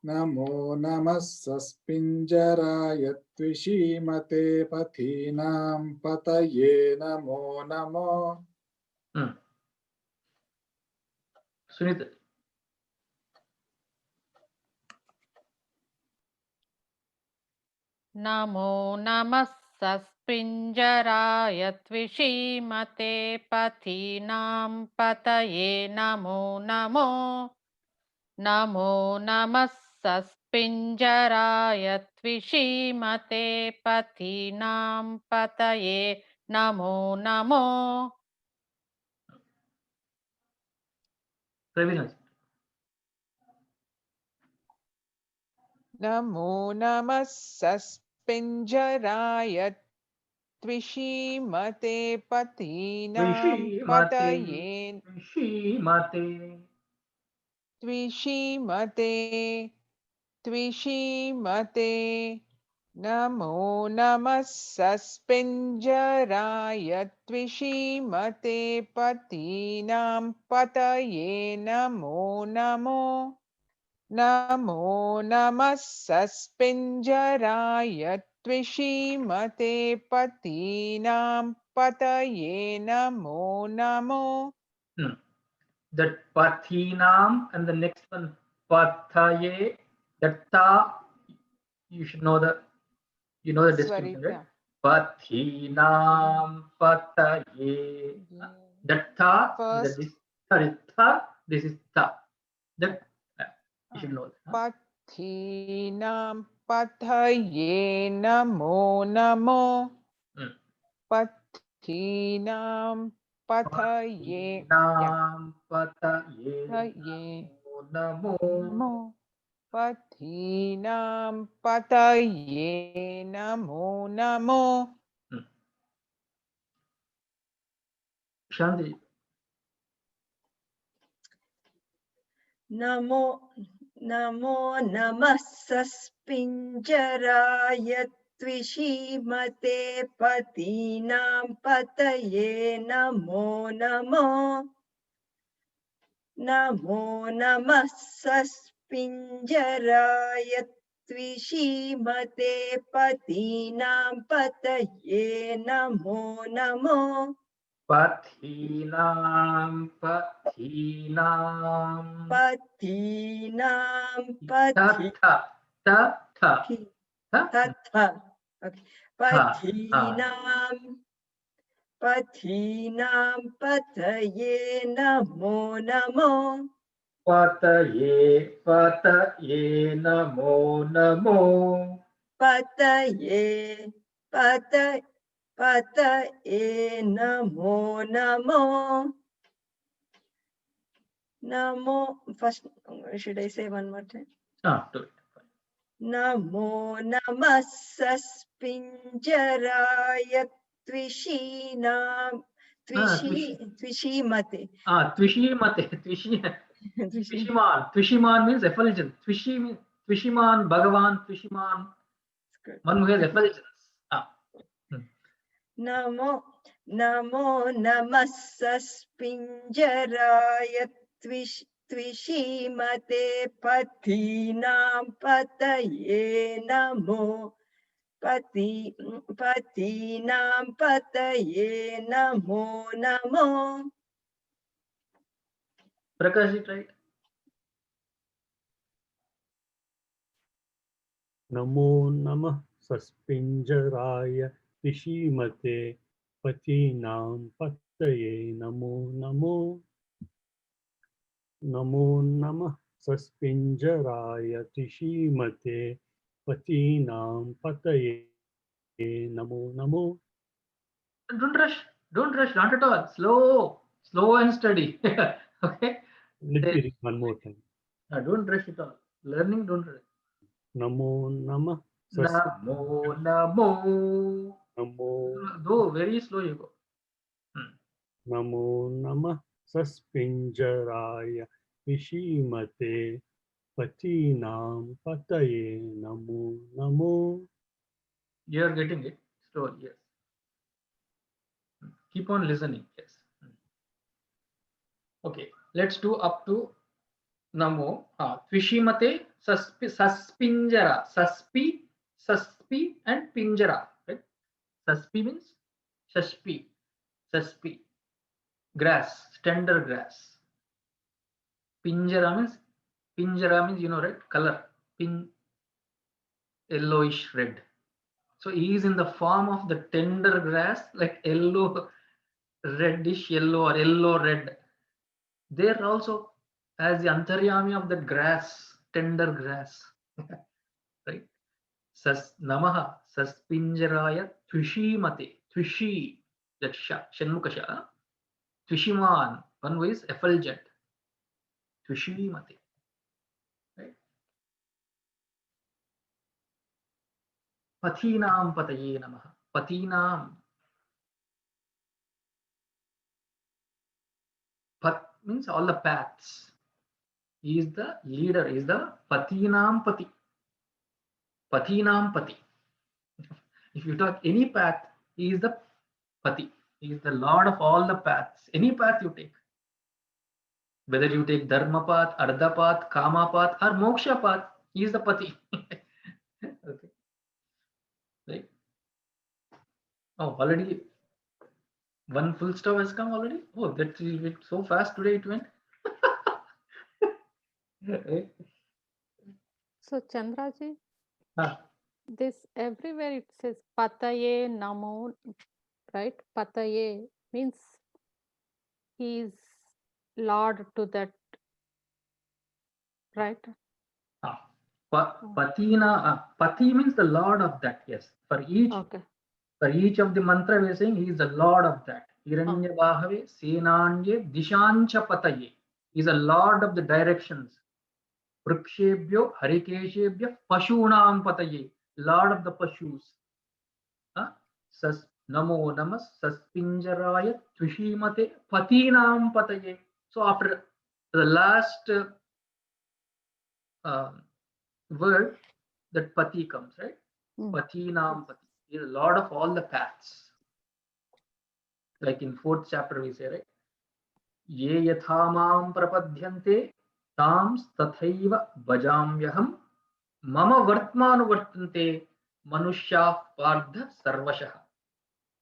Namo namassasvinjaraya tvishimate pathinam pataye namo namo. Sunita. Namo namassasvinjaraya tvishimate pathinam pataye namo namo. नमो नमः सस्पिञ्जराय त्विषीमते पथीनां पतये Namo Namo Praveen. नमो नमः सस्पिञ्जराय त्विषीमते पतीनां पतये त्विषीमते नमो नमः सस्पिञ्जराय त्विषीमते पतीनां पतये नमो नमो नमः सस्पिञ्जराय त्विषीमते पतीनां पतये Namo Namo That pathinam and the next one pathaye. That ta, you should know the distinction, right? Pathinam pataye. That ta, First. that is tha, this is ta. That you should know that. पथीनां पतये नमो नमो पथीनां पतये Pathinam pataye पतये namo. नमो पथीनां पतये Namo Namo Shanti. नमो नमः सस्पिञ्जराय त्विषीमते पतीनां पतये नमो नमः सस्पिञ्जराय त्विषीमते पतीनां पतये नमो Pathinam. पथीनां पतये नमो Pataye namo namo. पतये नमो first should I say one more time? Do it. नमो नमः सस्पिञ्जराय त्विषीमते Twishiman means effulgence. Twishiman, Bhagavan, Twishiman. One who has effulgence. नमो नमः सस्पिञ्जराय त्विषीमते पथीनां पतये पतीनां पतये नमो Prakash, it right? नमो नमः सस्पिञ्जराय त्विषीमते पतीनां पतये नमो नमो नमो नमः सस्पिञ्जराय त्विषीमते पतीनां पतये Namo Namo Don't rush, not at all. Slow and steady. Okay? Let me read one more time. Don't rush at all. Learning, don't rush. नमो नमः Namo. Though very slow you go. नमो नमः सस्पिञ्जराय त्विषीमते पतीनां पतये Namo Namo You are getting it slowly, yes. Keep on listening, yes. Okay, let's do up to Namo. Twishimate, Saspinjara, Saspi, and Pinjara. Right? Saspi means Saspi, grass, tender grass. Pinjara means you know, right? Color, yellowish red. So he is in the form of the tender grass, like reddish yellow or yellow red. There also as the antaryami of that grass, tender grass. Right? Namaha saspinjaraya twishimate. Twishi, that shanmukasha. Twishiman, one who is effulgent. Twishimate. Right? Pathinam pataye namaha. Pathinam. Pat means all the paths. He is the leader, he is the Patinam Pati. Patinam Pati. If you talk any path, he is the Pati. He is the Lord of all the paths. Any path you take. Whether you take Dharma path, Ardha path, Kama path, or Moksha path, he is the Pati. Okay. Right? Oh, already one full stop has come already? Oh, that went so fast today it went. Right? So Chandraji, Ah, this everywhere it says Pataye Namo, right? Pataye means he is Lord to that, right? ah. Patina, Pati means the Lord of that, yes. For each of the mantra we are saying he is the Lord of that. Hiranya Bahave, Senanye, Dishancha Pataye. He is a Lord of the directions. Vrikshebhyo, Harikeshebhyo, Pashunam Pataye. Lord of the Pashus. Namo Namas, Saspinjaraya, Twishimate, Patinam Pataye. So after the last word, that Pati comes, right? Patinam Pati. He is the Lord of all the paths. Like in 4th chapter we say, right? Ye yathamam prapadyante tams tathaiva bhajamyaham mama vartmanu vartante manushya pardha sarvashah.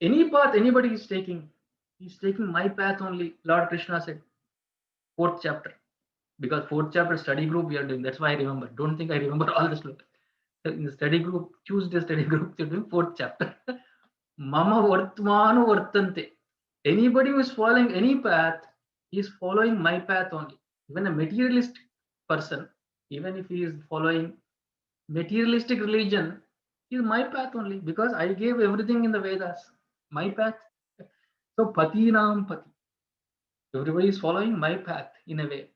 Any path anybody is taking, he's taking my path only, Lord Krishna said. 4th chapter. Because 4th chapter study group we are doing. That's why I remember. Don't think I remember all this. In the study group, Tuesday study group, you're doing 4th chapter. Mama vartmanu vartante. Anybody who is following any path is following my path only. Even a materialist person, even if he is following materialistic religion, is my path only because I gave everything in the Vedas. My path. So Patinam Pati. Everybody is following my path in a way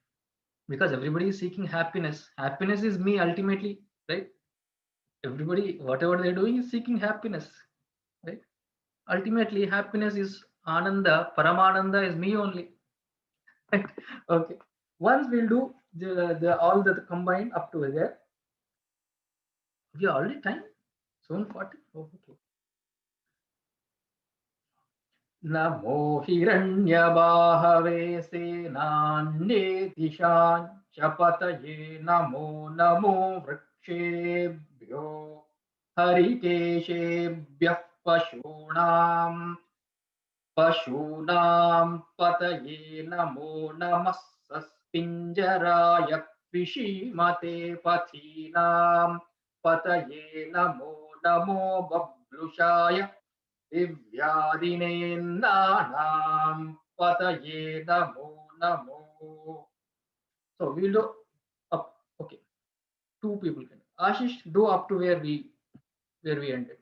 because everybody is seeking happiness. Happiness is me ultimately, right? Everybody, whatever they're doing, is seeking happiness, right? Ultimately, happiness is Ananda, Paramananda is me only. Right? Okay. Once we'll do all the combined up to there. We are already time 7:40. Oh, okay. Namo Hiranyabahave Senanye Dishancha Pataye Namo Namo Vrikshebhyo Harikeshebhyah Pashunam Pataye Namo Namas Saspinjaraya Vishimate Pathinam Pataye Namo Namo Bablushaya Divyadine Nanam Pataye Namo Namo. So we'll do up. Okay, 2 people can. Ashish, do up to where we ended.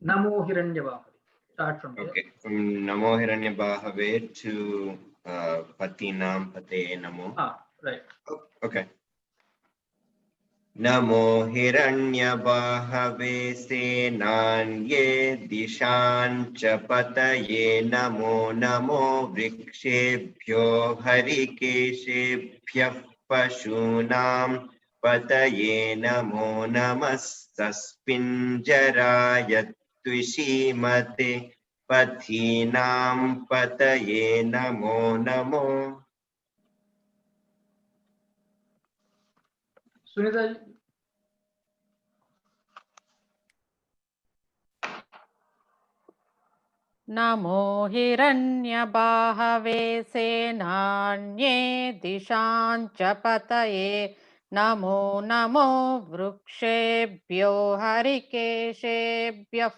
Namo Hiranyabahave. Start from there. Okay, from Namo Hiranyabahave to Patinam Pataye Namo. Right. Okay. Namo Hiranyabahave Senanye Dishancha Pataye Namo Namo Vrikshebhyo Harikeshebhyah Pashunam Pataye Namo Namastaspinjaraya Twishimate Pathinam Pataye Namo Namo. Sunita. Namo Hiranyabahave Senanye Dishancha Pataye Namo Vrukshebhyo Harikeshebhyo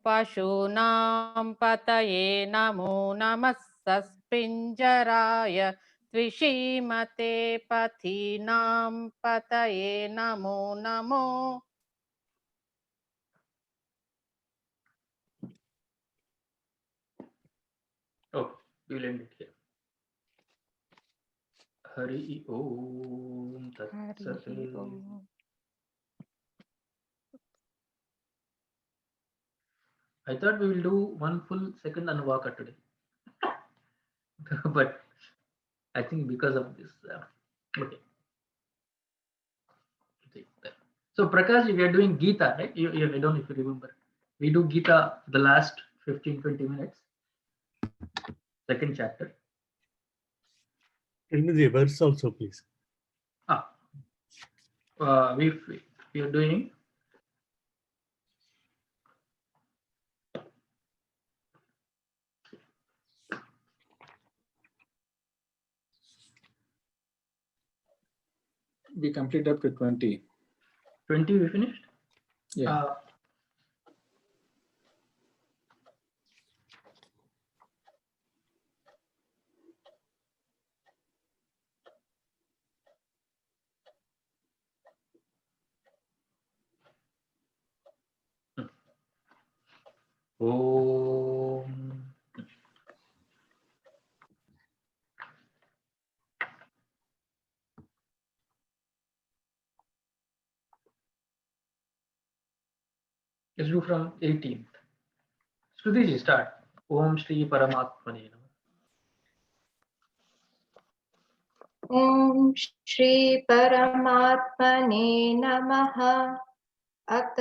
पशूनां पतये नमो नमः सस्पिञ्जराय द्विषीमते पथीनां पतये Namo Namo Okay, we will end it here. Hari Om Tat Sat. Hari Om. I thought we will do one full second Anuvaka today, but I think because of this, okay. So Prakash, we are doing Gita, right? I don't know if you remember. We do Gita the last 15-20 minutes. Second chapter. Tell me the verse also, please. We are doing We complete up to 20. 20. We finished. Yeah. Om. Let's do from 18th. Shruti ji, start. Om Shri Paramatmane Namah. ॐ श्री परमात्मने नमः। अथ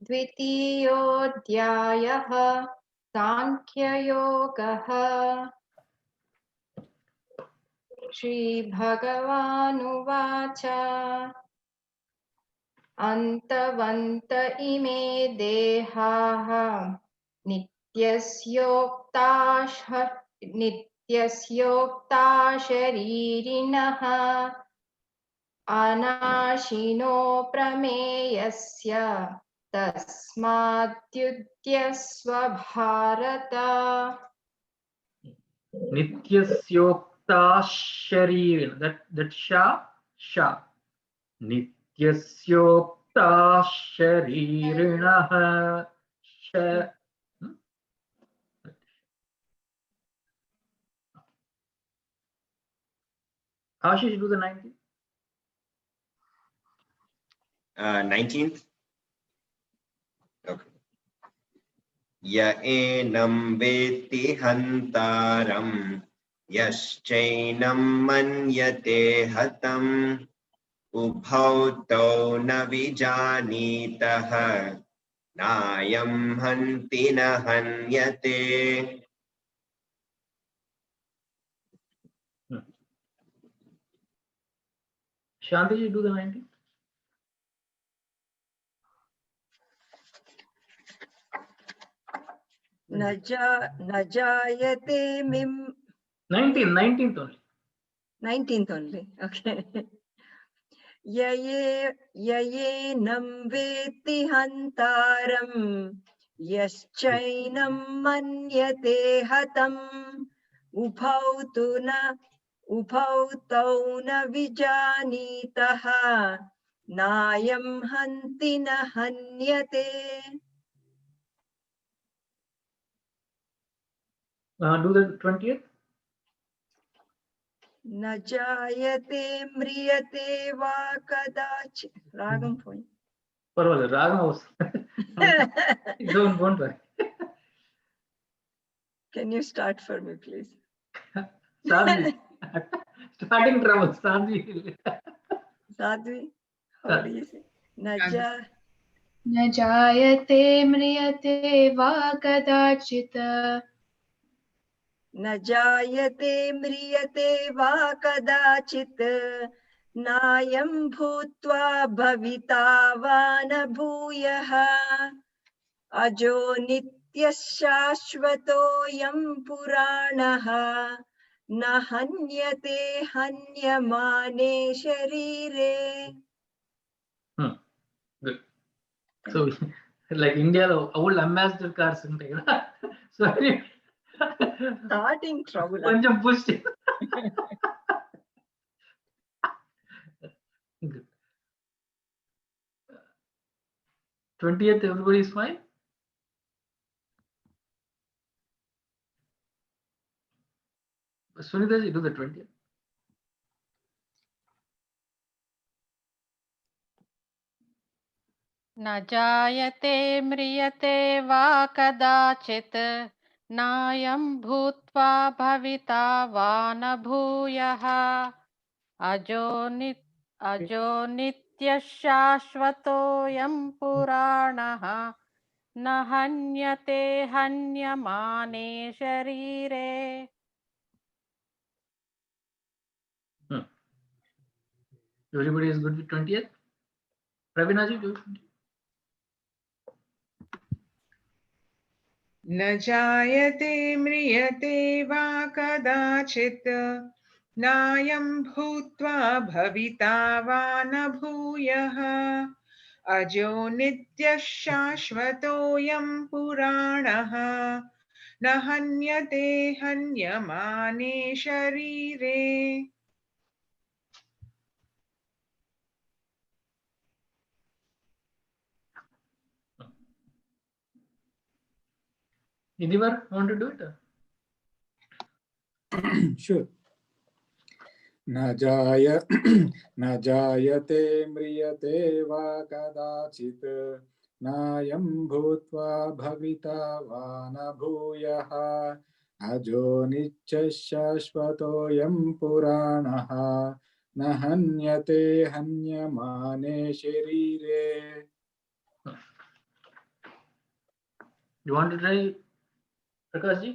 द्वितीयोऽध्यायः सांख्ययोगः। श्रीभगवानुवाच अन्तवन्त इमे देहाः नित्यस्योक्ता शरीरिणः अनाशिनो प्रमेयस्य तस्माद्युध्यस्व Bharata. Nityasyokta Sharir. That Sha. Nityasyokta Sharirinaha. Ashish, do the 19th. 19th. Okay. Ya enam veti hantaram yaschainam manyate hatam ubhau tau na vijanitaha nayam hanti na hanyate. Shanti ji, do the 19th. न जायते meme 19th only. 19th only. Okay. ययेनं वेत्ति हन्तारं यश्चैनं मन्यते हतम् उभौ तौ न विजानीतः नायं हन्ति न हन्यते। Do the 20th. न जायते म्रियते वा कदाचित्। रागं point. Parvala, Raga was. Don't worry. Can you start for me, please? Sadhvi. Starting trouble, Sadhvi. Sadhvi, how do you say? न जायते म्रियते वा कदाचित् न जायते म्रियते वा कदाचित् नायं भूत्वा भविता वा न भूयः अजो नित्यः शाश्वतोऽयं पुराणः न हन्यते हन्यमाने शरीरे। Good. So like India lo old ambassador cars untai kada. So Starting trouble. konjam push. Good. 20th everybody is fine. Sunita ji, do the 20th. न जायते म्रियते वा कदाचित् नायं भूत्वा भविता वा न भूयः अजो नित्यः शाश्वतोऽयं पुराणः न हन्यते हन्यमाने शरीरे. Everybody is good with 20th. Pravina ji, do 20th. न जायते म्रियते वा कदाचित् नायं भूत्वा भविता वा न भूयः अजो नित्यः शाश्वतोऽयं पुराणः न हन्यते हन्यमाने शरीरे. Nidivar, want to do it? Sure. न जायते म्रियते वा कदाचित् नायं भूत्वा भविता वा न भूयः अजो नित्यः शाश्वतोऽयं पुराणः न हन्यते हन्यमाने शरीरे. You want to try, Prakash ji?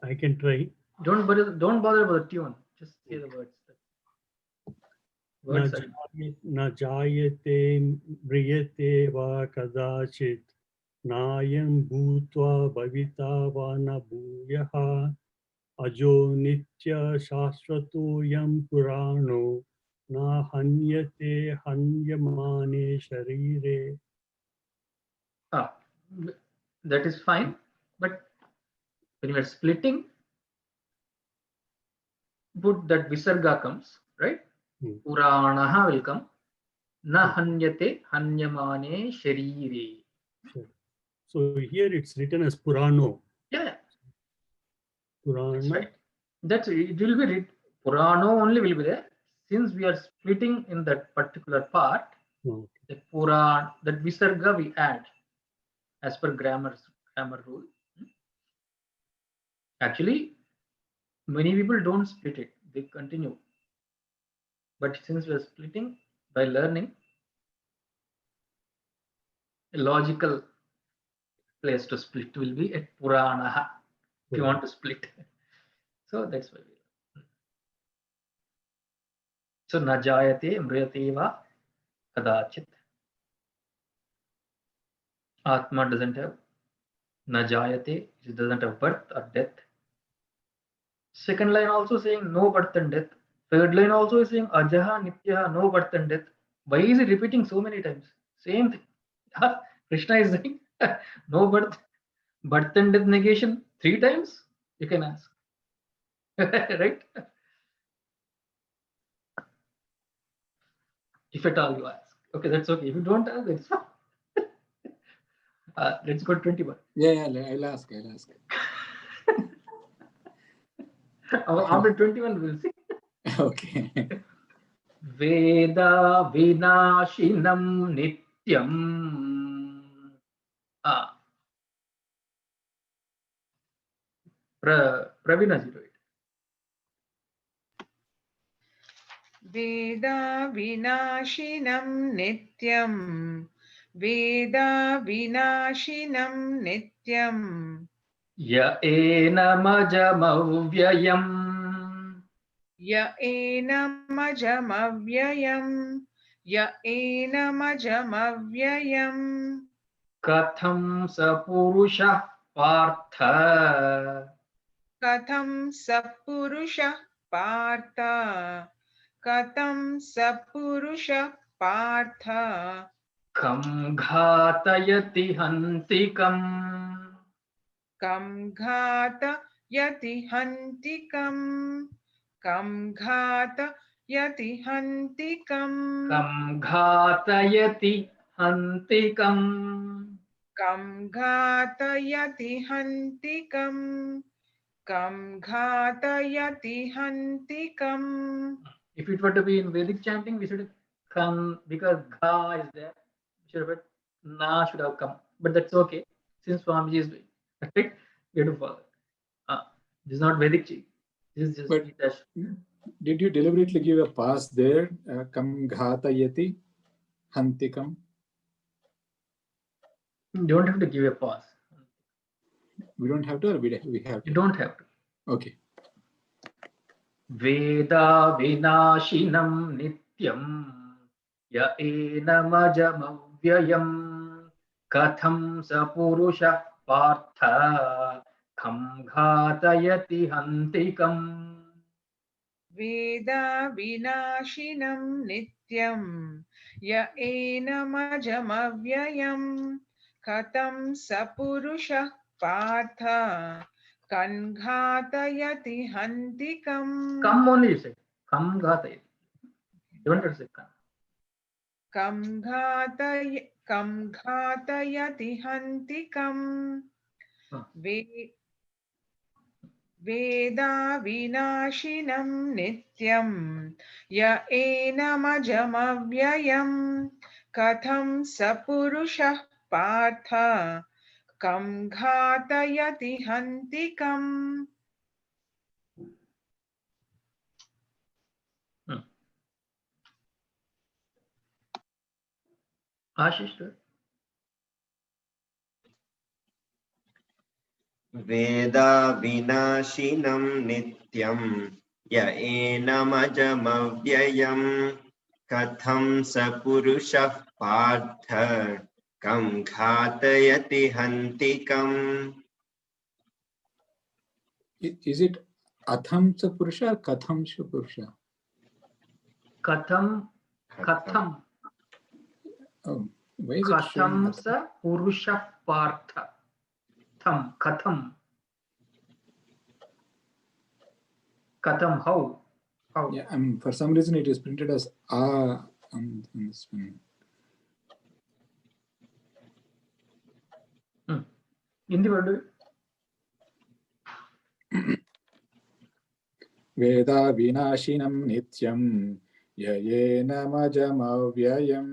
I can try. Don't bother about the tune. Just say the words. Words are- न जायते म्रियते वा कदाचित् नायं भूत्वा भविता वा न भूयः अजो नित्य शाश्वतोऽयं पुराणो न हन्यते हन्यमाने शरीरे. That is fine, but when you are splitting, put that visarga comes, right? Puranaha will come. Na hanyate hanyamane sharire. Sure. So here it's written as Purano. Yeah, Purana. that's right. That's it. Will be Purano only will be there. Since we are splitting in that particular part, Okay. the Puran, that visarga we add as per grammar rule. Actually, many people don't split it; they continue. But since we are splitting by learning, a logical place to split will be at Puranaha. If you want to split, so that's why. So na jayate mriyate va kadachit. Atma doesn't have na jayate, it doesn't have birth or death. Second line also saying no birth and death. Third line also is saying ajaha nityaha, no birth and death. Why is it repeating so many times? Same thing. Krishna is saying no birth and death negation 3 times. You can ask. Right? If at all you ask. Okay, that's okay. If you don't ask, it's fine. Let's go to 21. Yeah, I'll ask. After 21, we'll see. Okay. Veda vinashinam nityam. Pravina ji, do it. Veda vinashinam nityam. Veda vinashinam nityam. Ya enamajamavyayam. Ya enamajamavyayam. Ya enamajamavyayam. Katham sapurusha partha. Katham sapurusha partha. Katham sapurusha partha. खं घातयति हन्तिकम् कं घातयति हन्तिकम् कं घातयति हन्तिकम् खं घातयति हन्तिकम् कं घातयति हन्तिकम् कं घातयति हन्तिकम्. If it were to be in Vedic chanting, we should come because Gha is there. We should have Na should have come, but that's okay. Since Swamiji is right, we have to follow. This is not Vedic chanting. This is just But- Gita. Did you deliberately give a pause there? Kam ghatayati hantikam. You don't have to give a pause. We don't have to, or we have You to? don't have to. Okay. Veda vinashinam nityam ya enamajamayam katham sapurusha partha kham ghatayati hantikam. वेदा विनाशिनं नित्यं य एनमजमव्ययं कथं सपुरुषः पार्थ कङ्घातयति हन्तिकम्. Come only you say. Kham ghatayati. You don't have to say kam. कङ्घातयति हन्तिकम्. वेदा विनाशिनं नित्यं य एनमजमव्ययं कथं सपुरुषः पार्थ कं घातयति हन्तिकम्. Ashish, do it. वेदा विनाशिनं नित्यं य एनमजमव्ययं कथं स पुरुषः पार्थ कं घातयति हन्तिकम्. Is it atham cha purusha or katham cha purusha? Katham. Katham. Oh, why is it showing Katham atham? sa purusha partha. Tham. Katham. Katham. How? How? Yeah, for some reason it is printed as on this one. Hindi word. Veda vinashinam nityam yayena majamavyayam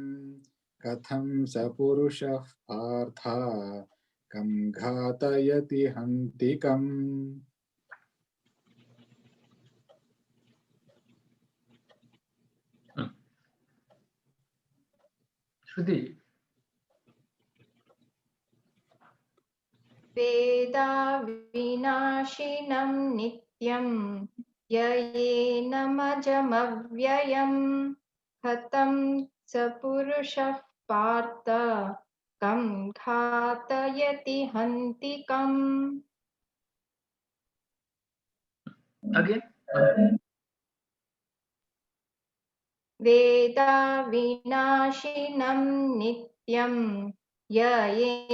katham sapurushah partha kam ghatayati hantikam. Shruti. वेदा विनाशिनं नित्यं य एनमजमव्ययं कथं सपुरुषः पार्थ कं घातयति हन्तिकम्. Again. वेदा विनाशिनं नित्यं य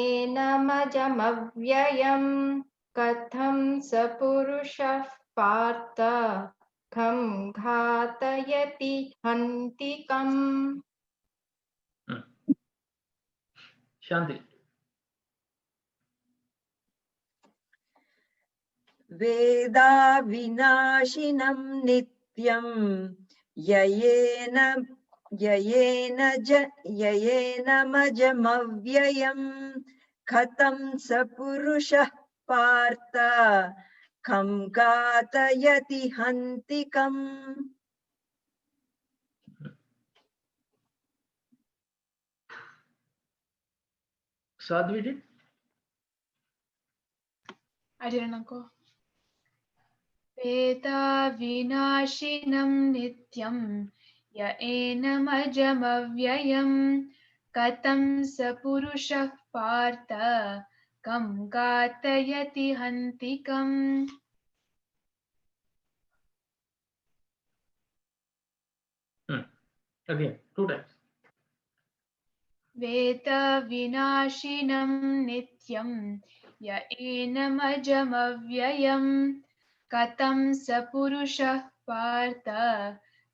एनमजमव्ययं कथं सपुरुषः पार्थ कं घातयति हन्तिकम्. Shanti. वेदा विनाशिनं नित्यं ययेनमजमव्ययं कथं सपुरुषः पार्थ कं घातयति हन्तिकम्. Sadhvi did. I didn't go. Veda vinashinam nityam ya enamajamavyayam katam sapurushah partha kam gatayati hantikam. Again, 2 times. वेदविनाशिनं नित्यं य एनमजमव्ययम् कथं स पुरुषः पार्थ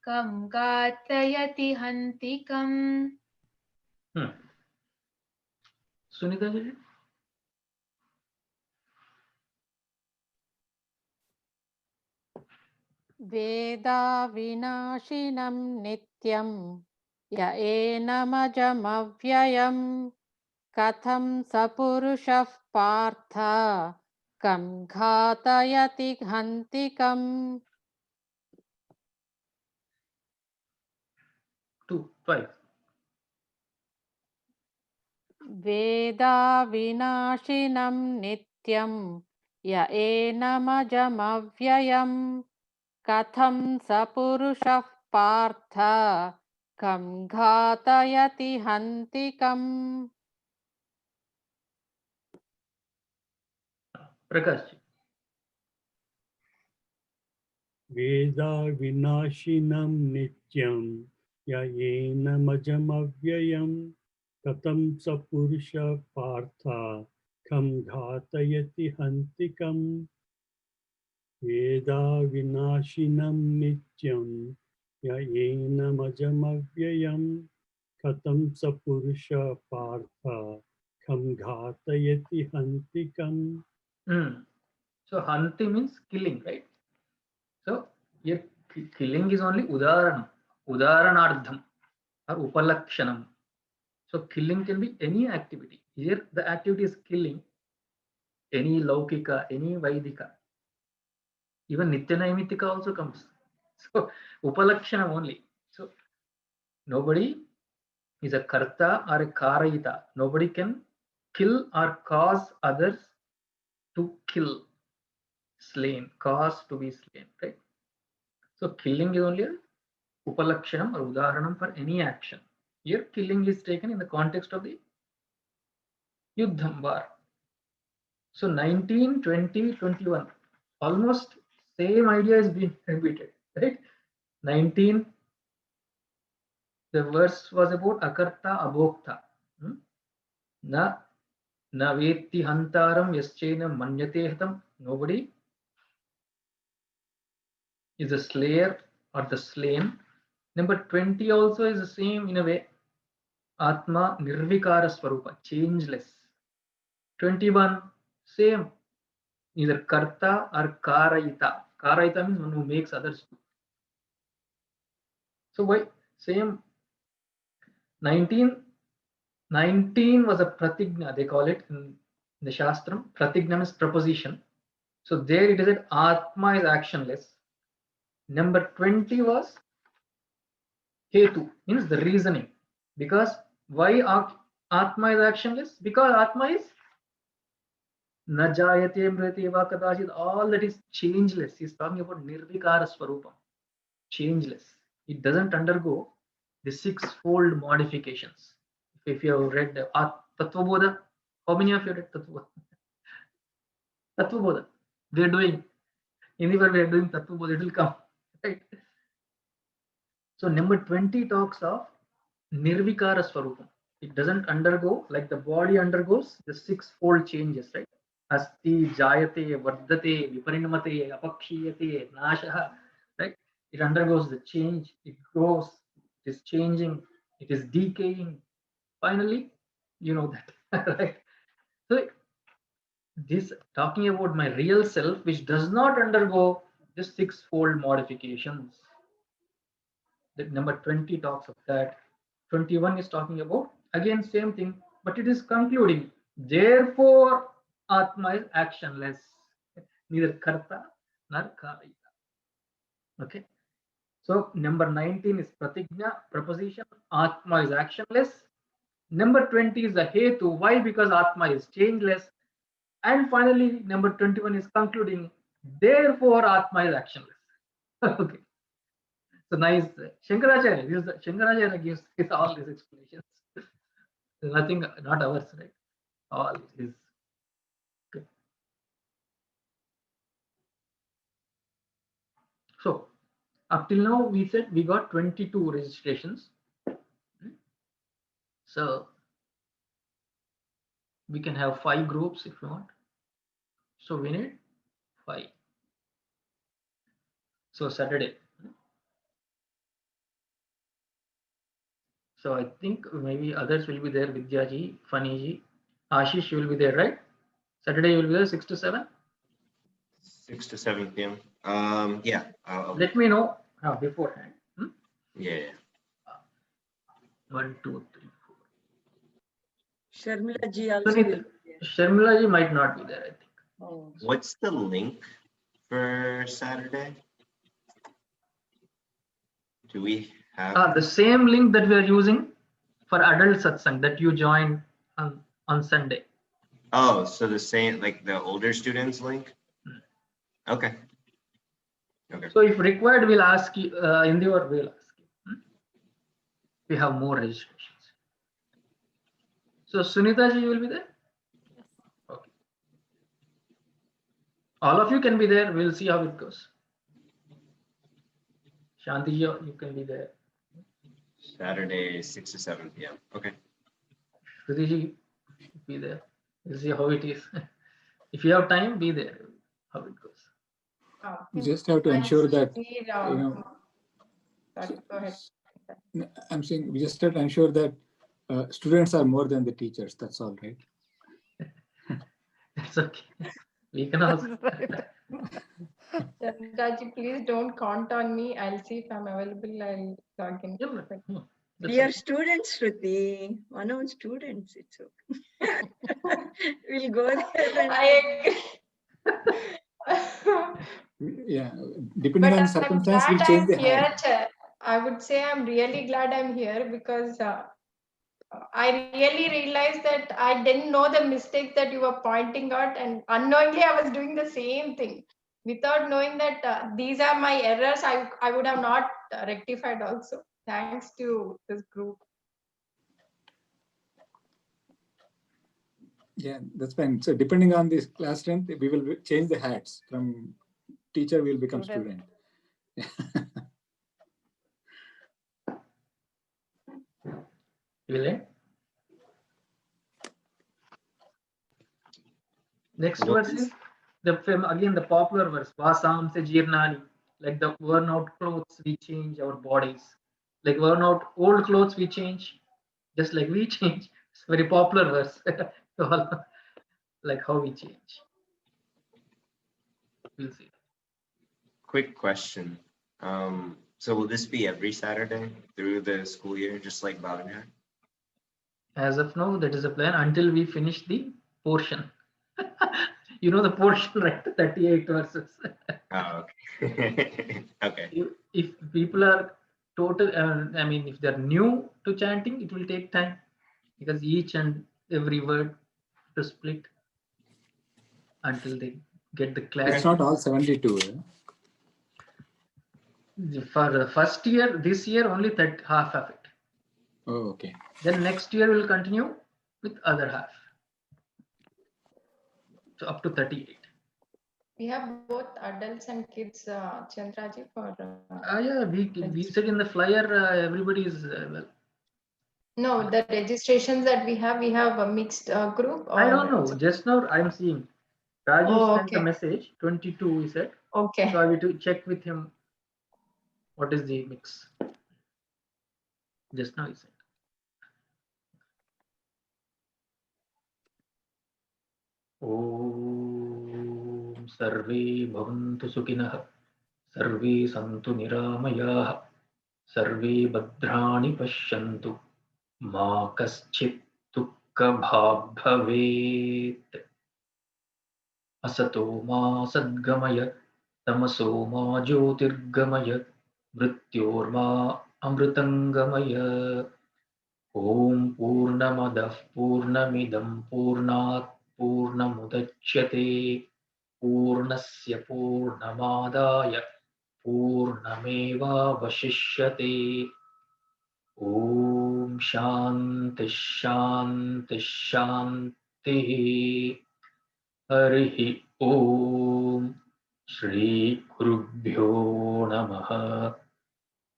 कं घातयति हन्तिकम् Sunita ji? वेदा विनाशिनं नित्यं य एनमजमव्ययम् कथं स पुरुषः पार्थ कं घातयति हन्तिकम् 2:5. वेदा विनाशिनं नित्यं य एनमजमव्ययम् कथं स पुरुषः पार्थ कं घातयति हन्तिकम् Prakash ji. Veda vinashinam nityam yayenamajamavyayam katam sapurusha partha kam ghatayati hantikam. Veda vinashinam nityam yayenamajamavyayam katam sapurusha partha kam ghatayati hantikam. So hanti means killing, right? So here killing is only udaranardham or upalakshanam. So killing can be any activity. Here the activity is killing any laukika, any vaidika. Even nityanayamitika also comes. So upalakshanam only. So nobody is a karta or a karayita. Nobody can kill or cause others to kill, slain, cause to be slain, right? So killing is only a upalakshanam or udaharanam for any action. Here killing is taken in the context of the yuddham war. So 19, 20, 21, almost same idea is being repeated, right? 19, the verse was about akarta abhokta. Na vetti hantaram yaschena manyate hatam. Nobody is a slayer or the slain. Number 20 also is the same in a way. Atma nirvikara swarupa, changeless. 21, same, either karta or karayita. Karayita means one who makes others do. So why same 19 was a pratigna, they call it in the Shastram. Pratigna means proposition. So there it is that Atma is actionless. Number 20 was Hetu, means the reasoning. Because why Atma is actionless? Because Atma is na jayate mrite va kadachit, all that is changeless. He's talking about nirvikara swarupam, changeless. It doesn't undergo the six-fold modifications. If you have read Tattvabodha, how many of you read Tattvabodha? Tattvabodha, we are doing, anywhere we are doing Tattvabodha, it will come, right? So number 20 talks of nirvikara swarupam. It doesn't undergo, like the body undergoes the six-fold changes, right? Asti, jayate, vardate, viparinamate, apakshiyate, nashaha, right? It undergoes the change, it grows, it is changing, it is decaying. Finally, you know that, right? So this talking about my real self, which does not undergo the six-fold modifications. That number 20 talks of that. 21 is talking about again same thing, but it is concluding. Therefore, Atma is actionless, neither karta nor karita. Okay. So number 19 is pratigna, proposition. Atma is actionless. Number 20 is the hetu. Why? Because Atma is changeless. And finally, number 21 is concluding. Therefore, Atma is actionless. Okay. So nice. Shankaracharya gives all these explanations. Nothing, not ours, right? All is good. So up till now, we said we got 22 registrations. So We can have 5 groups if you want. So we need 5. So Saturday. So I think maybe others will be there. Vidyaji, Faniji, Ashish, you will be there, right? Saturday you will be there 6 to 7. 6 to 7 p.m. Yeah. Let me know beforehand. Yeah. 1, 2, 3, 4. Sharmila ji also. Sunita, Sharmila ji might not be there, I think. Oh. What's the link for Saturday? Do we have The same link that we are using for adult satsang that you joined on Sunday. Oh, so the same, like the older students link? Okay. Okay. So if required, we'll ask you, Indore will ask you. We have more registrations. So Sunita ji, you will be there? Okay. All of you can be there. We'll see how it goes. Shanti ji, you can be there. Saturday, 6 to 7 p.m. Okay. Shruti ji, be there. We'll see how it is. If you have time, be there. How it goes. You just have to ensure that, Sorry, go ahead. I'm saying we just have to ensure that students are more than the teachers. That's all, right? It's okay. We can also. Chandraji, please don't count on me. I'll see if I'm available. I'll log in. We are students, Shruti. One of students. It's okay. We'll go there. And I agree. Yeah, depending on the circumstance, we'll change the here, hat. I would say I'm really glad I'm here because I really realized that I didn't know the mistakes that you were pointing out, and unknowingly I was doing the same thing without knowing that these are my errors. I would have not rectified also. Thanks to this group. Yeah, that's fine. So depending on this class strength, we will change the hats. From teacher, will become student. Next verse is again the popular verse. Vasam se jirnani. Like the worn out clothes, we change our bodies. Like worn out old clothes, we change. Just like we change. It's a very popular verse. Like how we change. We'll see. Quick question. So will this be every Saturday through the school year, just like Bhavin? As of now, that is a plan until we finish the portion. You know the portion, right? 38 verses. Oh, okay. Okay. If people are total, I mean, if they're new to chanting, it will take time because each and every word to split until they get the clarity. It's not all 72. For the first year, this year only that half of it. Oh, okay. Then next year we'll continue with other half. So up to 38. We have both adults and kids, Chandraji, for. Yeah, we said in the flyer, everybody is well. No, the registrations that we have a mixed group. I don't know. Just now I'm seeing Rajesh sent a message. 22, he said. Okay. So I will to check with him. What is the mix? Just now he said. Om Sarve Bhavantu Sukhinah Sarve Santu Niramayah Sarve Bhadrani Pashyantu Ma Kaschit Dukkha Bhag Bhavet Asato Ma Sadgamaya Tamaso Ma Jyotirgamaya Mrityorma Amritangamaya Om Purnamadah Purnamidam Purnat Purnamudachyate Purnasya Purnamadaya Purnameva Vashishyate Om Shanti Shanti Shanti Harihi Om Shri Gurubhyo Namaha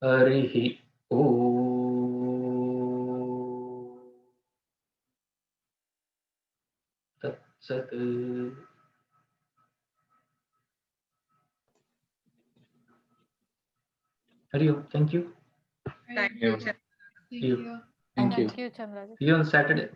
Harihi Om. Sat. Hari Om. Thank you. Thank you. Thank you. you. Thank you. Thank you, Chandraji. See you on Saturday.